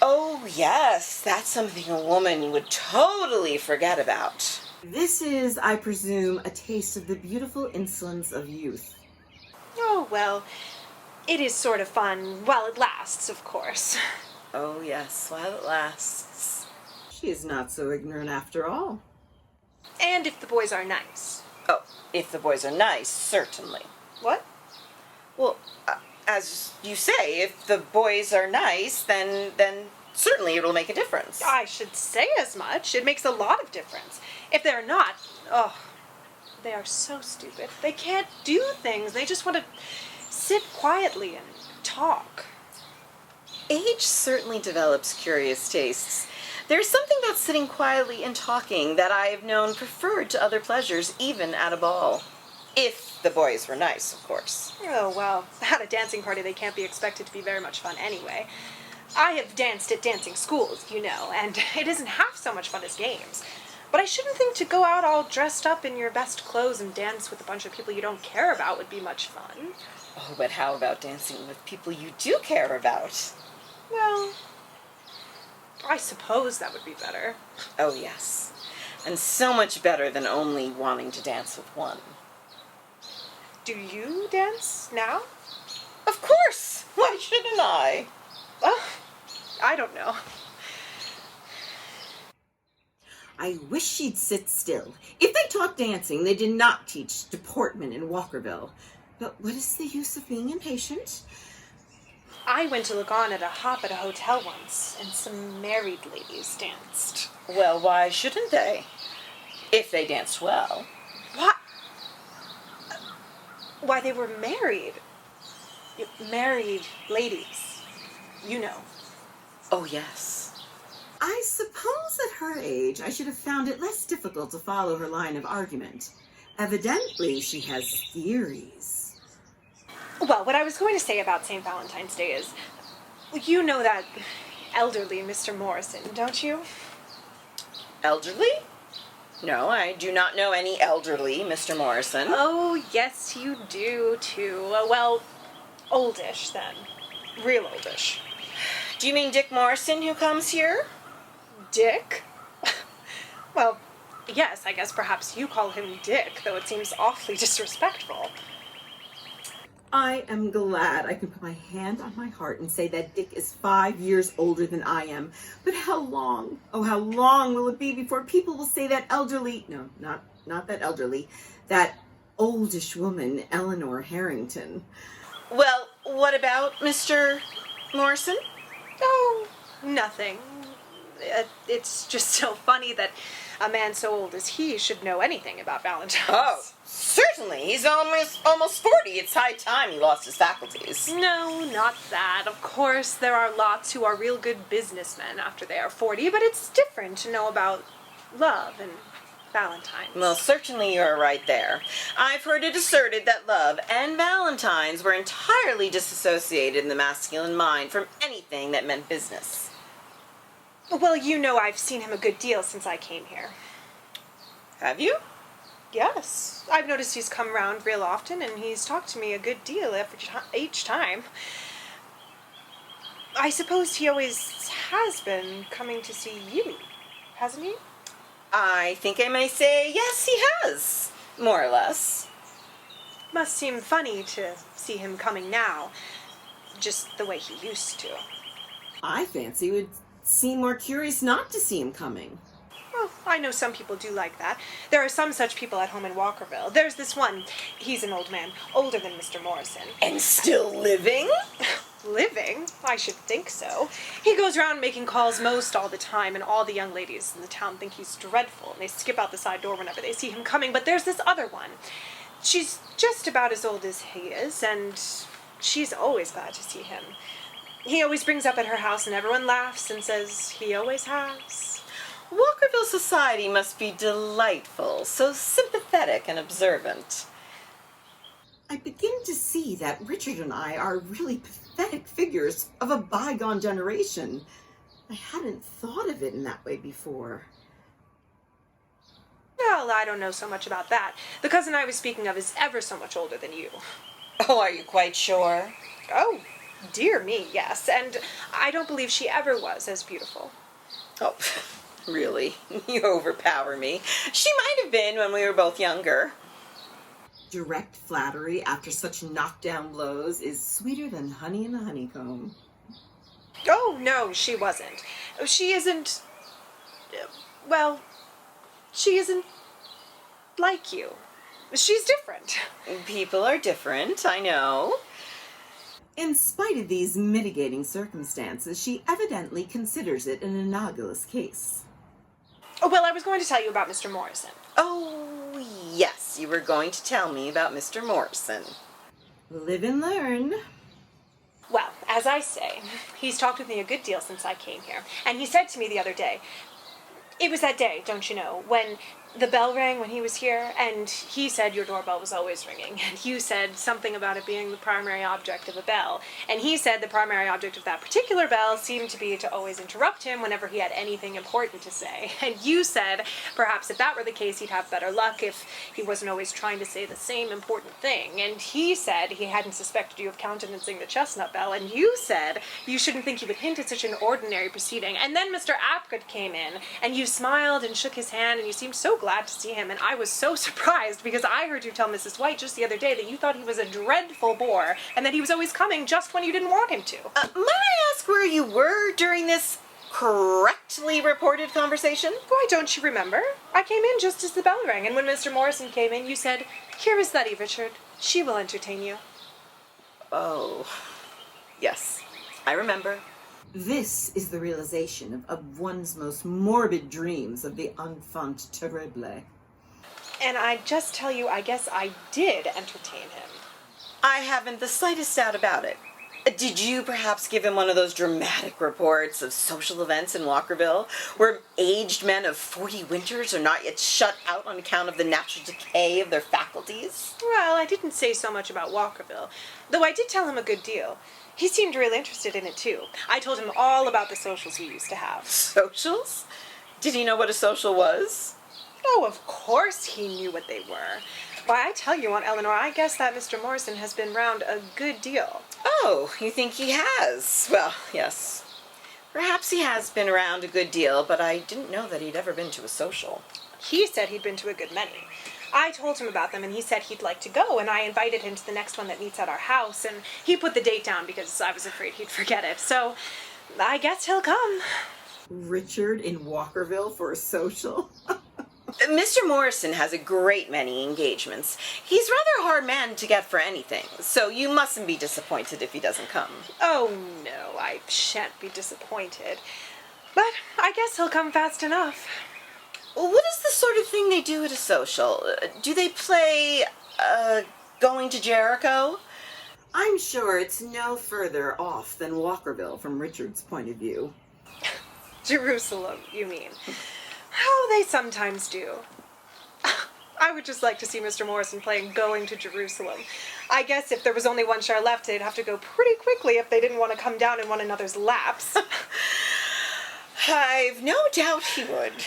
Oh, yes, that's something a woman would totally forget about. This is, I presume, a taste of the beautiful insolence of youth. Oh, well, it is sort of fun while it lasts, of course. Oh, yes, while it lasts. She is not so ignorant after all. And if the boys are nice. Oh, if the boys are nice, certainly. What? Well, as you say, if the boys are nice, then certainly it'll make a difference. I should say as much. It makes a lot of difference. If they're not, oh, they are so stupid. They can't do things. They just want to sit quietly and talk. Age certainly develops curious tastes. There's something about sitting quietly and talking that I've known preferred to other pleasures, even at a ball. If the boys were nice, of course. Oh, well, at a dancing party they can't be expected to be very much fun anyway. I have danced at dancing schools, you know, and it isn't half so much fun as games. But I shouldn't think to go out all dressed up in your best clothes and dance with a bunch of people you don't care about would be much fun. Oh, but how about dancing with people you do care about? Well, I suppose that would be better. Oh, yes. And so much better than only wanting to dance with one. Do you dance now? Of course! Why shouldn't I? Well, I don't know. I wish she'd sit still. If they taught dancing, they did not teach deportment in Walkerville. But what is the use of being impatient? I went to look on at a hop at a hotel once, and some married ladies danced. Well, why shouldn't they? If they danced well. What? Why, they were married. Married ladies. You know. Oh, yes. I suppose at her age I should have found it less difficult to follow her line of argument. Evidently, she has theories. Well, what I was going to say about St. Valentine's Day is, you know that elderly Mr. Morrison, don't you? Elderly? No, I do not know any elderly Mr. Morrison. Oh, yes, you do, too. Well, oldish, then. Real oldish. Do you mean Dick Morrison, who comes here? Dick? Well, yes, I guess perhaps you call him Dick, though it seems awfully disrespectful. I am glad I can put my hand on my heart and say that Dick is 5 years older than I am. But how long? Oh, how long will it be before people will say that elderly... No, not that elderly. That oldish woman, Eleanor Harrington. Well, what about Mr. Morrison? Oh, nothing. It's just so funny that a man so old as he should know anything about Valentines. Oh, certainly. He's almost 40. It's high time he lost his faculties. No, not that. Of course, there are lots who are real good businessmen after they are 40, but it's different to know about love and Valentines. Well, certainly you're right there. I've heard it asserted that love and Valentines were entirely disassociated in the masculine mind from anything that meant business. Well, you know I've seen him a good deal since I came here. Have you? Yes. I've noticed he's come round real often, and he's talked to me a good deal each time. I suppose he always has been coming to see you, hasn't he? I think I may say yes, he has. More or less. Must seem funny to see him coming now, just the way he used to. I fancy it would seem more curious not to see him coming. Well, I know some people do like that. There are some such people at home in Walkerville. There's this one. He's an old man, older than Mr. Morrison. And still living? Living? I should think so. He goes around making calls most all the time, and all the young ladies in the town think he's dreadful, and they skip out the side door whenever they see him coming. But there's this other one. She's just about as old as he is, and she's always glad to see him. He always brings up at her house, and everyone laughs and says he always has. Walkerville society must be delightful, so sympathetic and observant. I begin to see that Richard and I are really pathetic figures of a bygone generation. I hadn't thought of it in that way before. Well, I don't know so much about that. The cousin I was speaking of is ever so much older than you. Oh, are you quite sure? Oh, dear me, yes. And I don't believe she ever was as beautiful. Oh, really? You overpower me. She might have been when we were both younger. Direct flattery after such knockdown blows is sweeter than honey in a honeycomb. Oh, no, she wasn't. She isn't... Well, she isn't like you. She's different. People are different, I know. In spite of these mitigating circumstances, she evidently considers it an analogous case. Oh, well, I was going to tell you about Mr. Morrison. Oh, yes, you were going to tell me about Mr. Morrison. Live and learn. Well, as I say, he's talked with me a good deal since I came here. And he said to me the other day, it was that day, don't you know, when the bell rang when he was here, and he said your doorbell was always ringing, and you said something about it being the primary object of a bell, and he said the primary object of that particular bell seemed to be to always interrupt him whenever he had anything important to say, and you said perhaps if that were the case he'd have better luck if he wasn't always trying to say the same important thing, and he said he hadn't suspected you of countenancing the chestnut bell, and you said you shouldn't think he would hint at such an ordinary proceeding, and then Mr. Apgood came in, and you smiled and shook his hand, and you seemed so glad glad to see him, and I was so surprised because I heard you tell Mrs. White just the other day that you thought he was a dreadful bore and that he was always coming just when you didn't want him to. Might I ask where you were during this correctly reported conversation? Why, don't you remember? I came in just as the bell rang, and when Mr. Morrison came in, you said, "Here is Letty, Richard. She will entertain you." Oh, yes, I remember. This is the realization of one's most morbid dreams of the enfant terrible. And I just tell you, I guess I did entertain him. I haven't the slightest doubt about it. Did you perhaps give him one of those dramatic reports of social events in Walkerville, where aged men of 40 winters are not yet shut out on account of the natural decay of their faculties? Well, I didn't say so much about Walkerville, though I did tell him a good deal. He seemed really interested in it, too. I told him all about the socials we used to have. Socials? Did he know what a social was? Oh, of course he knew what they were. Why, I tell you, Aunt Eleanor, I guess that Mr. Morrison has been round a good deal. Oh, you think he has? Well, yes. Perhaps he has been around a good deal, but I didn't know that he'd ever been to a social. He said he'd been to a good many. I told him about them, and he said he'd like to go, and I invited him to the next one that meets at our house, and he put the date down because I was afraid he'd forget it, so I guess he'll come. Richard in Walkerville for a social? Mr. Morrison has a great many engagements. He's rather a hard man to get for anything, so you mustn't be disappointed if he doesn't come. Oh, no, I shan't be disappointed. But I guess he'll come fast enough. What is the sort of thing they do at a social? Do they play, Going to Jericho? I'm sure it's no further off than Walkerville from Richard's point of view. Jerusalem, you mean? Oh, they sometimes do. I would just like to see Mr. Morrison playing Going to Jerusalem. I guess if there was only one share left, they'd have to go pretty quickly if they didn't want to come down in one another's laps. I've no doubt he would.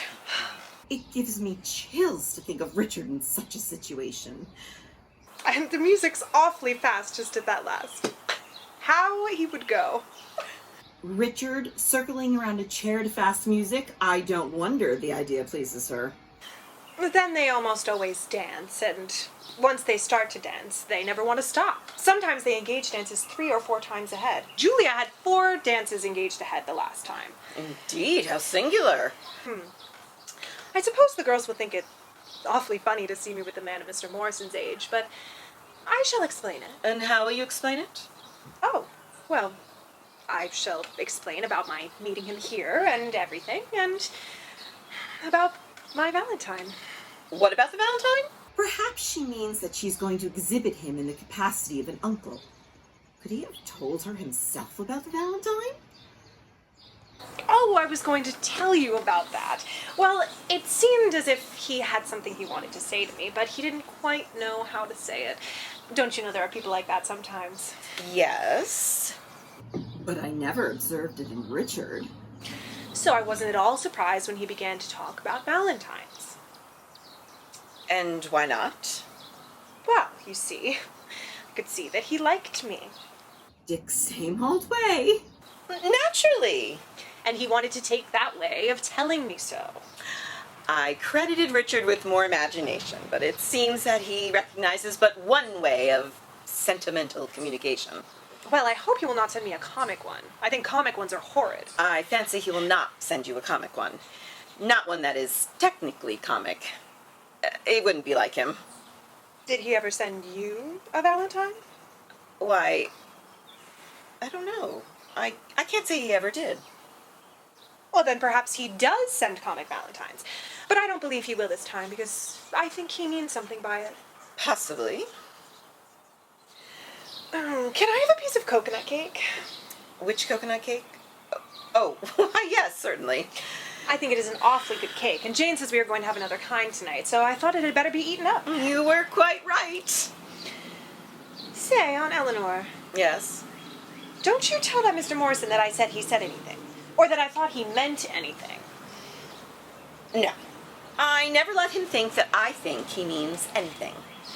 It gives me chills to think of Richard in such a situation. And the music's awfully fast just at that last. How he would go. Richard circling around a chair to fast music? I don't wonder the idea pleases her. But then they almost always dance, and once they start to dance, they never want to stop. Sometimes they engage dances 3 or 4 times ahead. Julia had 4 dances engaged ahead the last time. Indeed, how singular. I suppose the girls will think it awfully funny to see me with a man of Mr. Morrison's age, but I shall explain it. And how will you explain it? Oh, well, I shall explain about my meeting him here and everything, and about my Valentine. What about the Valentine? Perhaps she means that she's going to exhibit him in the capacity of an uncle. Could he have told her himself about the Valentine? Oh, I was going to tell you about that. Well, it seemed as if he had something he wanted to say to me, but he didn't quite know how to say it. Don't you know there are people like that sometimes? Yes. But I never observed it in Richard. So I wasn't at all surprised when he began to talk about Valentines. And why not? Well, you see, I could see that he liked me. Dick's same old way. Naturally. And he wanted to take that way of telling me so. I credited Richard with more imagination, but it seems that he recognizes but one way of sentimental communication. Well, I hope he will not send me a comic one. I think comic ones are horrid. I fancy he will not send you a comic one. Not one that is technically comic. It wouldn't be like him. Did he ever send you a Valentine? Why, I don't know. I can't say he ever did. Well, then perhaps he does send comic Valentines. But I don't believe he will this time, because I think he means something by it. Possibly. Can I have a piece of coconut cake? Which coconut cake? Oh, yes, certainly. I think it is an awfully good cake, and Jane says we are going to have another kind tonight, so I thought it had better be eaten up. You were quite right. Say, Aunt Eleanor. Yes? Don't you tell that Mr. Morrison that I said he said anything, or that I thought he meant anything. No. I never let him think that I think he means anything.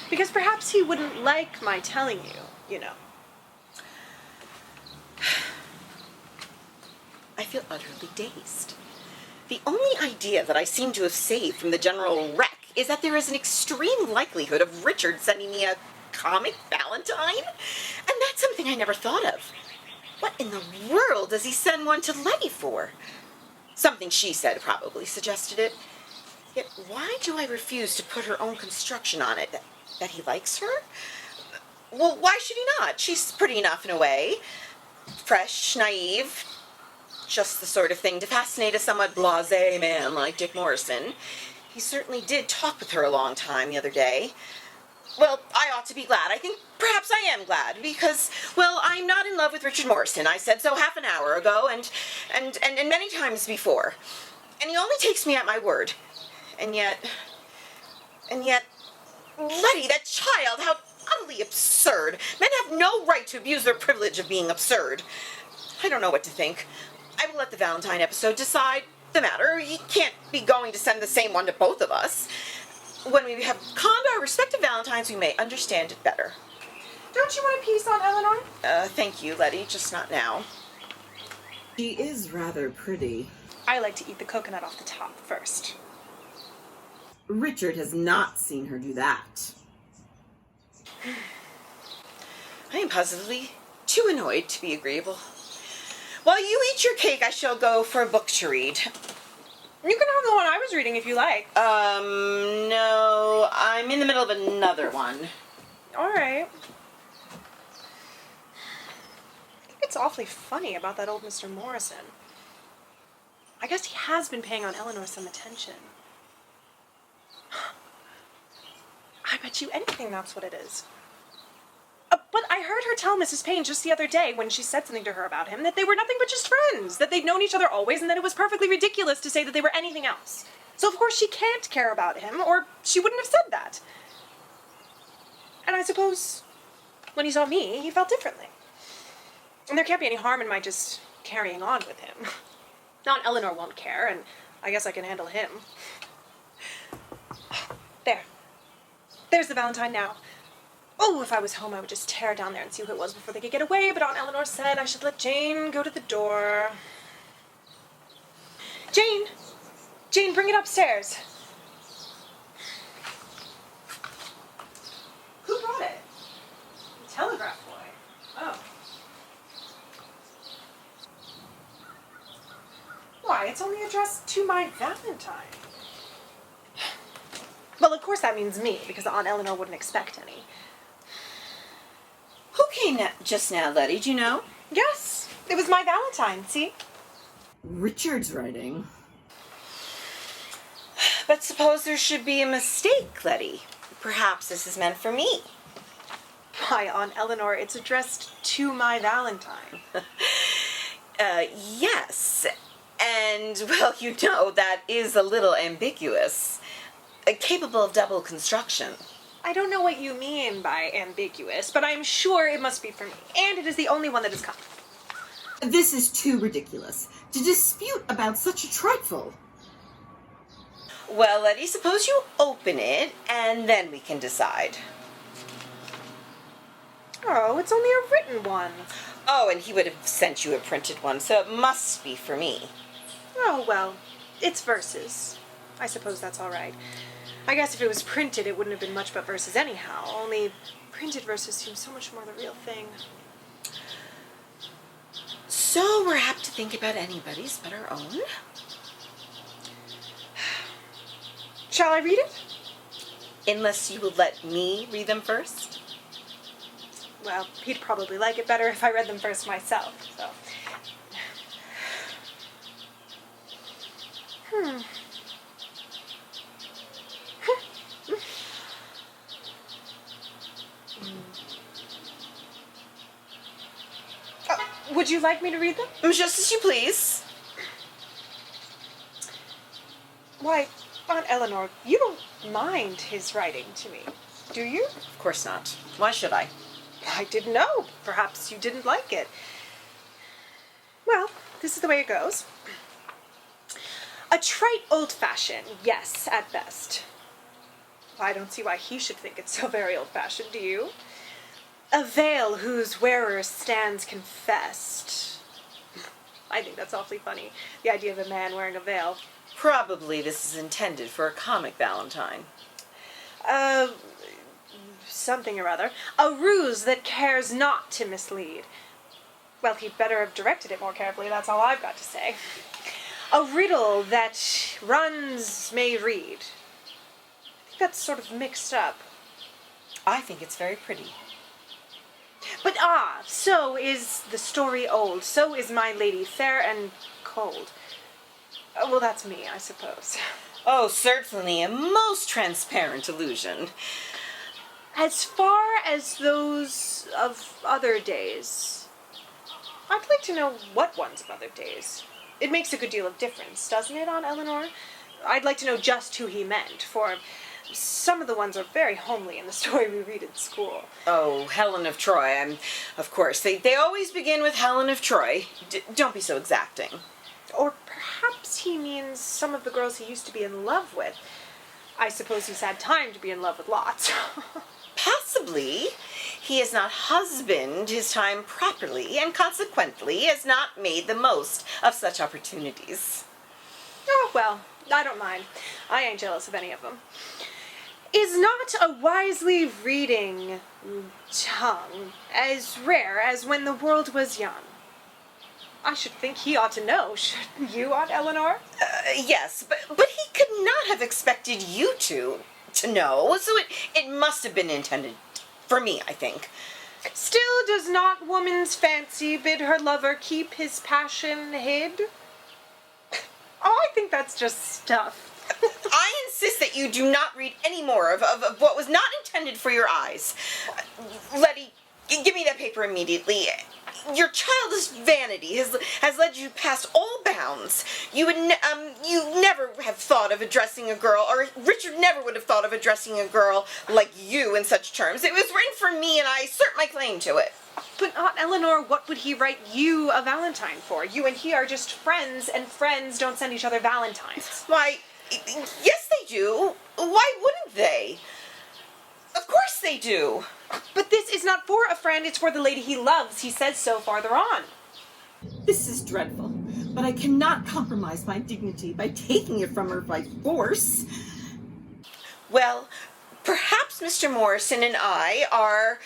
Because perhaps he wouldn't like my telling you, you know. I feel utterly dazed. The only idea that I seem to have saved from the general wreck is that there is an extreme likelihood of Richard sending me a comic Valentine? And that's something I never thought of. What in the world does he send one to Letty for? Something she said probably suggested it. Yet why do I refuse to put her own construction on it? That he likes her? Well, why should he not? She's pretty enough in a way. Fresh, naive, just the sort of thing to fascinate a somewhat blasé man like Dick Morrison. He certainly did talk with her a long time the other day. Well, I ought to be glad. I think perhaps I am glad, because, well, I'm not in love with Richard Morrison. I said so half an hour ago, and many times before. And he only takes me at my word. And yet, Letty, that child, how utterly absurd. Men have no right to abuse their privilege of being absurd. I don't know what to think. I will let the Valentine episode decide the matter. He can't be going to send the same one to both of us. When we have conned our respective Valentines, we may understand it better. Don't you want a piece on Eleanor? Thank you, Letty, just not now. She is rather pretty. I like to eat the coconut off the top first. Richard has not seen her do that. I am positively too annoyed to be agreeable. While you eat your cake, I shall go for a book to read. You can have the one I was reading if you like. No, I'm in the middle of another one. All right. I think it's awfully funny about that old Mr. Morrison. I guess he has been paying on Eleanor some attention. I bet you anything that's what it is. But I heard her tell Mrs. Payne just the other day when she said something to her about him that they were nothing but just friends, that they'd known each other always, and that it was perfectly ridiculous to say that they were anything else. So of course she can't care about him, or she wouldn't have said that. And I suppose when he saw me, he felt differently. And there can't be any harm in my just carrying on with him. Now Eleanor won't care, and I guess I can handle him. There. There's the Valentine now. Oh, if I was home, I would just tear down there and see who it was before they could get away, but Aunt Eleanor said I should let Jane go to the door. Jane! Jane, bring it upstairs. Who brought it? The telegraph boy. Oh. Why, it's only addressed to my Valentine. Well, of course that means me, because Aunt Eleanor wouldn't expect any. Who came just now, Letty? Do you know? Yes, it was my Valentine, see? Richard's writing. But suppose there should be a mistake, Letty. Perhaps this is meant for me. Why, Aunt Eleanor, it's addressed to my Valentine. Yes. And, well, you know, that is a little ambiguous. Capable of double construction. I don't know what you mean by ambiguous, but I'm sure it must be for me. And it is the only one that has come. This is too ridiculous. To dispute about such a trifle. Well, Letty, suppose you open it, and then we can decide. Oh, it's only a written one. Oh, and he would have sent you a printed one, so it must be for me. Oh, well, it's verses. I suppose that's all right. I guess if it was printed, it wouldn't have been much but verses anyhow, only printed verses seem so much more the real thing. So we're apt to think about anybody's but our own. Shall I read it? Unless you will let me read them first. Well, he'd probably like it better if I read them first myself, so. Would you like me to read them? Just as you please. Why, Aunt Eleanor, you don't mind his writing to me, do you? Of course not. Why should I? I didn't know. Perhaps you didn't like it. Well, this is the way it goes. A trite old-fashioned, yes, at best. I don't see why he should think it's so very old-fashioned, do you? A veil whose wearer stands confessed. I think that's awfully funny, the idea of a man wearing a veil. Probably this is intended for a comic Valentine. Something or other. A ruse that cares not to mislead. Well, he'd better have directed it more carefully, that's all I've got to say. A riddle that runs may read. I think that's sort of mixed up. I think it's very pretty. But so is the story old. So is my lady fair and cold. Well, that's me, I suppose. Oh, certainly a most transparent illusion. As far as those of other days, I'd like to know what ones of other days. It makes a good deal of difference, doesn't it, Aunt Eleanor? I'd like to know just who he meant, for some of the ones are very homely in the story we read at school. Oh, Helen of Troy. Of course, they always begin with Helen of Troy. Don't be so exacting. Or perhaps he means some of the girls he used to be in love with. I suppose he's had time to be in love with lots. Possibly. He has not husbanded his time properly, and consequently has not made the most of such opportunities. Oh, well, I don't mind. I ain't jealous of any of them. Is not a wisely reading tongue as rare as when the world was young? I should think he ought to know, shouldn't you, Aunt Eleanor? Yes, but he could not have expected you to know, so it must have been intended for me, I think. Still does not woman's fancy bid her lover keep his passion hid? Oh, I think that's just stuff. I insist that you do not read any more of what was not intended for your eyes. Letty, give me that paper immediately. Your childish vanity has led you past all bounds. You never have thought of addressing a girl, or Richard never would have thought of addressing a girl like you in such terms. It was written for me, and I assert my claim to it. But Aunt Eleanor, what would he write you a Valentine for? You and he are just friends, and friends don't send each other Valentines. Why, yes they do. Why wouldn't they? Of course they do. But this is not for a friend, it's for the lady he loves. He says so farther on. This is dreadful, but I cannot compromise my dignity by taking it from her by force. Well, perhaps Mr. Morrison and I are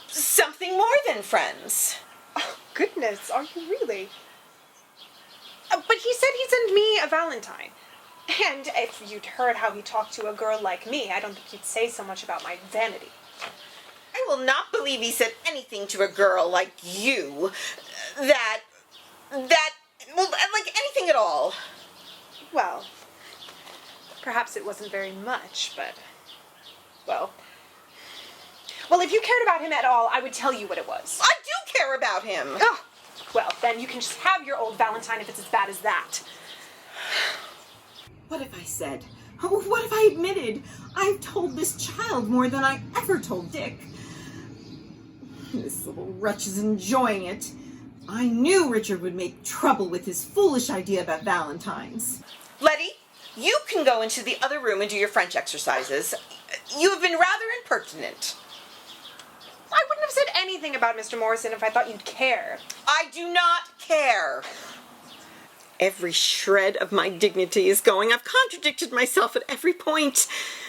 something more than friends. Oh, goodness, are you really? But he said he'd send me a Valentine. And if you'd heard how he talked to a girl like me, I don't think you'd say so much about my vanity. I will not believe he said anything to a girl like you that, well, like anything at all. Well, perhaps it wasn't very much, but, well, if you cared about him at all, I would tell you what it was. I do care about him. Oh, well, then you can just have your old Valentine if it's as bad as that. What if I said? What if I admitted? I've told this child more than I ever told Dick. This little wretch is enjoying it. I knew Richard would make trouble with his foolish idea about Valentines. Letty, you can go into the other room and do your French exercises. You have been rather impertinent. I wouldn't have said anything about Mr. Morrison if I thought you'd care. I do not care. Every shred of my dignity is going. I've contradicted myself at every point.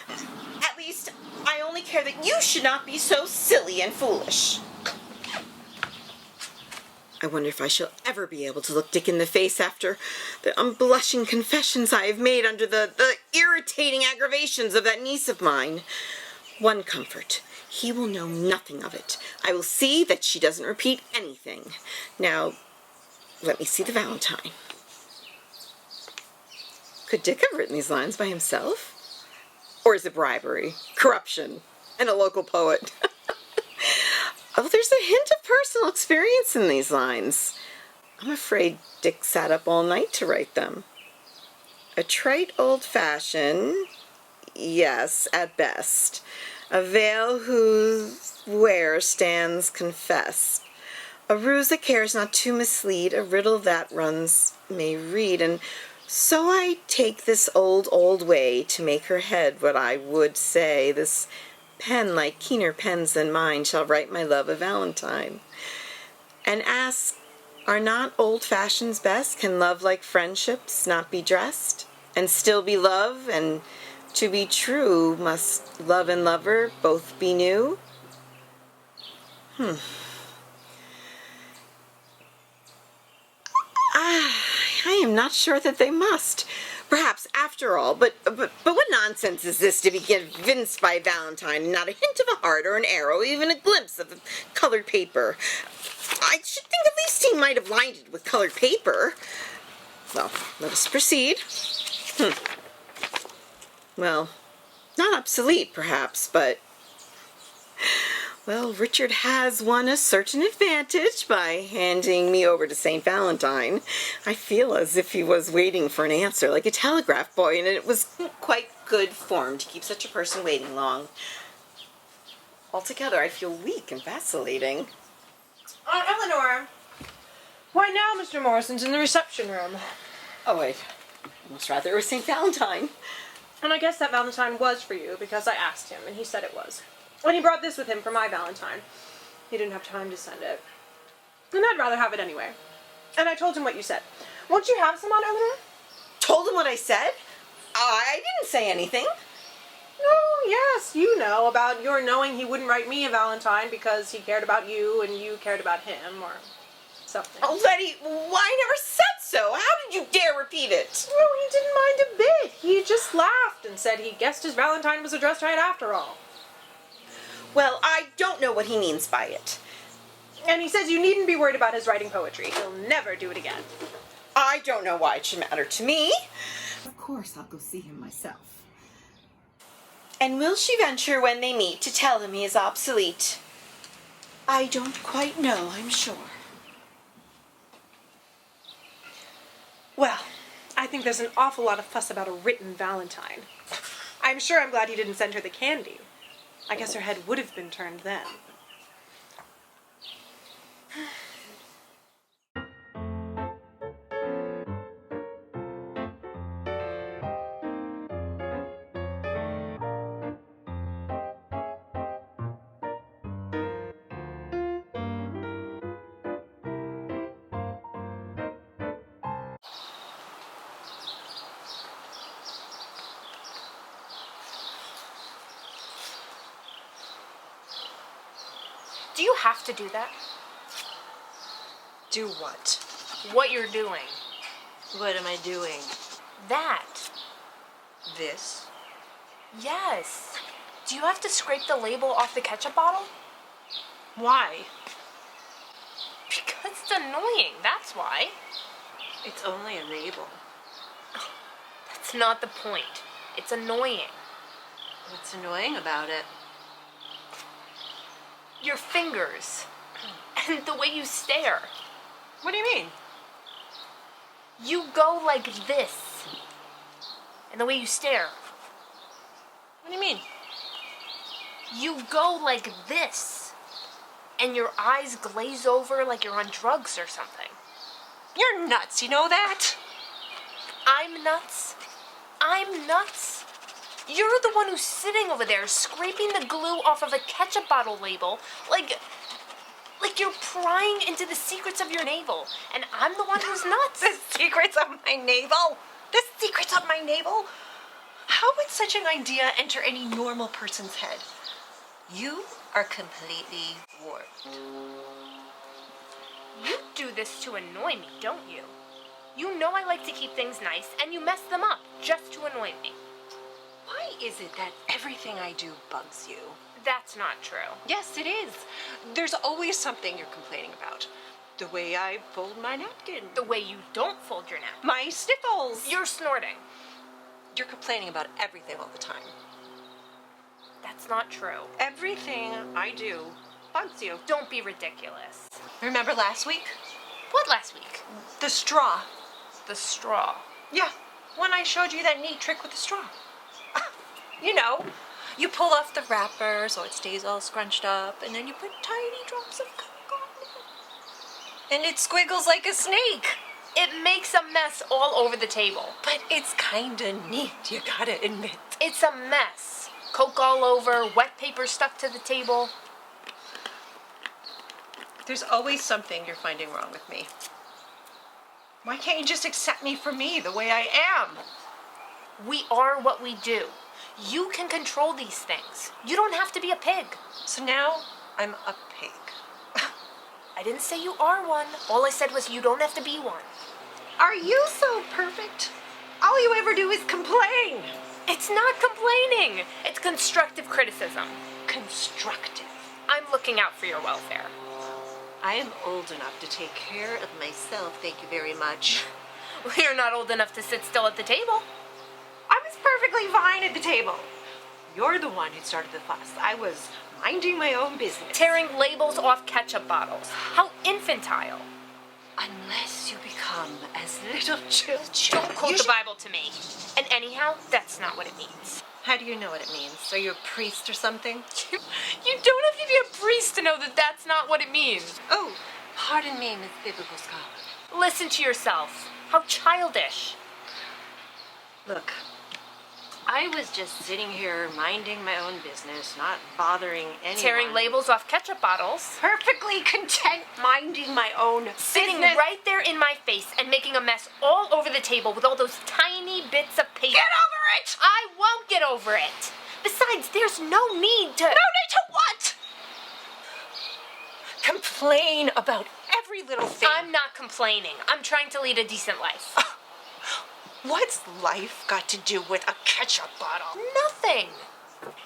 At least, I only care that you should not be so silly and foolish. I wonder if I shall ever be able to look Dick in the face after the unblushing confessions I have made under the irritating aggravations of that niece of mine. One comfort, he will know nothing of it. I will see that she doesn't repeat anything. Now, let me see the Valentine. Could Dick have written these lines by himself? Or is it bribery, corruption, and a local poet? Oh, there's a hint of personal experience in these lines. I'm afraid Dick sat up all night to write them. A trite old-fashioned, yes, at best. A veil whose wearer stands confessed. A ruse that cares not to mislead, a riddle that runs may read, and so I take this old way to make her head what I would say. This pen, like keener pens than mine, shall write my love a Valentine. And ask, are not old fashions best? Can love like friendships not be dressed? And still be love, and To be true, must love and lover both be new? I am not sure that they must. Perhaps after all, but what nonsense is this to be convinced by Valentine and not a hint of a heart or an arrow, even a glimpse of colored paper? I should think at least he might have lined it with colored paper. Well, let us proceed. Well, not obsolete, perhaps, but... Well, Richard has won a certain advantage by handing me over to St. Valentine. I feel as if he was waiting for an answer, like a telegraph boy, and it was quite good form to keep such a person waiting long. Altogether, I feel weak and vacillating. Eleanor! Why now Mr. Morrison's in the reception room? Oh, I'd almost rather it was St. Valentine. And I guess that Valentine was for you, because I asked him, and he said it was. And he brought this with him for my Valentine. He didn't have time to send it. And I'd rather have it anyway. And I told him what you said. Won't you have some on, Eleanor? Told him what I said? I didn't say anything. Oh, yes, you know, about your knowing he wouldn't write me a Valentine because he cared about you and you cared about him, or something. Oh, Letty, I never said so. How did you dare repeat it? Well, he didn't mind a bit. He just laughed and said he guessed his Valentine was addressed right after all. Well, I don't know what he means by it. And he says you needn't be worried about his writing poetry. He'll never do it again. I don't know why it should matter to me. Of course, I'll go see him myself. And will she venture when they meet to tell him he is obsolete? I don't quite know, I'm sure. Well, I think there's an awful lot of fuss about a written Valentine. I'm sure I'm glad he didn't send her the candy. I guess her head would have been turned then. Do you have to do that? Do what? What you're doing. What am I doing? That. This? Yes. Do you have to scrape the label off the ketchup bottle? Why? Because it's annoying, that's why. It's only a label. That's not the point. It's annoying. What's annoying about it? Your fingers. And the way you stare. What do you mean? You go like this. And the way you stare. What do you mean? You go like this. And your eyes glaze over like you're on drugs or something. You're nuts, you know that? I'm nuts? I'm nuts? You're the one who's sitting over there scraping the glue off of a ketchup bottle label like you're prying into the secrets of your navel. And I'm the one who's nuts. The secrets of my navel? The secrets of my navel? How would such an idea enter any normal person's head? You are completely warped. You do this to annoy me, don't you? You know I like to keep things nice, and you mess them up just to annoy me. Why is it that everything I do bugs you? That's not true. Yes, it is. There's always something you're complaining about. The way I fold my napkin. The way you don't fold your napkin. My sniffles. You're snorting. You're complaining about everything all the time. That's not true. Everything I do bugs you. Don't be ridiculous. Remember last week? What last week? The straw. The straw. Yeah, when I showed you that neat trick with the straw. You know, you pull off the wrapper so it stays all scrunched up, and then you put tiny drops of Coke on it. And it squiggles like a snake. It makes a mess all over the table. But it's kinda neat, you gotta admit. It's a mess. Coke all over, wet paper stuck to the table. There's always something you're finding wrong with me. Why can't you just accept me for me, the way I am? We are what we do. You can control these things. You don't have to be a pig. So now I'm a pig. I didn't say you are one. All I said was you don't have to be one. Are you so perfect? All you ever do is complain. It's not complaining. It's constructive criticism. Constructive. I'm looking out for your welfare. I am old enough to take care of myself, thank you very much. You're not old enough to sit still at the table. I was perfectly fine at the table. You're the one who started the fuss. I was minding my own business. Tearing labels off ketchup bottles. How infantile. Unless you become as little children. Don't quote the Bible to me. And anyhow, that's not what it means. How do you know what it means? Are you a priest or something? You don't have to be a priest to know that that's not what it means. Oh, pardon me, Miss Biblical Scholar. Listen to yourself. How childish. Look, I was just sitting here minding my own business, not bothering anyone. Tearing labels off ketchup bottles. Perfectly content minding my own Sitting business. right there in my face and making a mess all over the table with all those tiny bits of paper. Get over it! I won't get over it. Besides, there's no need to... No need to what? Complain about every little thing. I'm not complaining. I'm trying to lead a decent life. What's life got to do with a ketchup bottle? Nothing.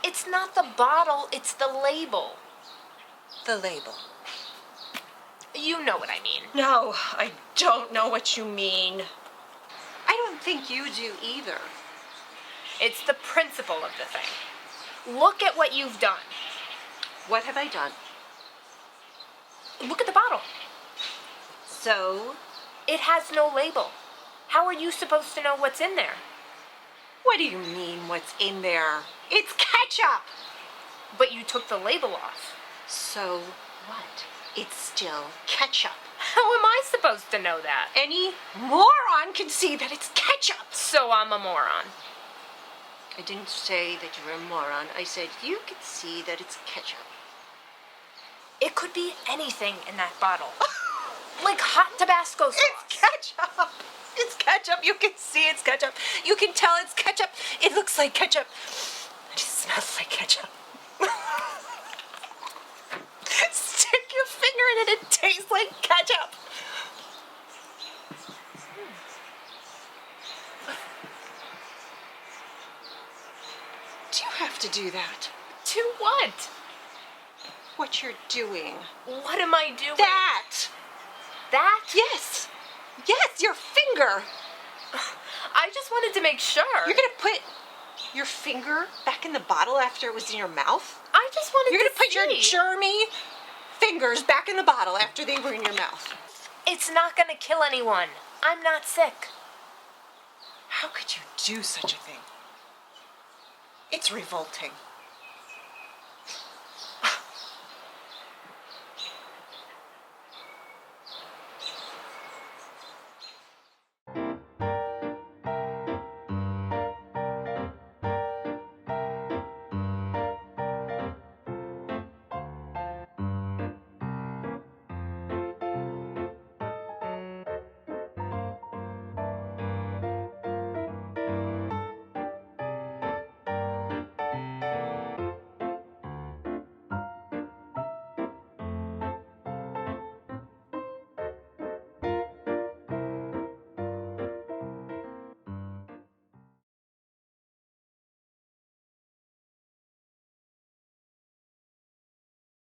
It's not the bottle, it's the label. The label. You know what I mean. No, I don't know what you mean. I don't think you do either. It's the principle of the thing. Look at what you've done. What have I done? Look at the bottle. So? It has no label. How are you supposed to know what's in there? What do you mean, what's in there? It's ketchup! But you took the label off. So what? It's still ketchup. How am I supposed to know that? Any moron can see that it's ketchup. So I'm a moron. I didn't say that you were a moron. I said you could see that it's ketchup. It could be anything in that bottle. Like hot Tabasco sauce. It's ketchup. It's ketchup. You can see it's ketchup. You can tell it's ketchup. It looks like ketchup. It smells like ketchup. Stick your finger in it. It tastes like ketchup. Do you have to do that? To what? What you're doing. What am I doing? That. That? Yes. Yes, your finger. I just wanted to make sure. You're going to put your finger back in the bottle after it was in your mouth? I just wanted You're to going to put your germy fingers back in the bottle after they were in your mouth. It's not going to kill anyone. I'm not sick. How could you do such a thing? It's revolting.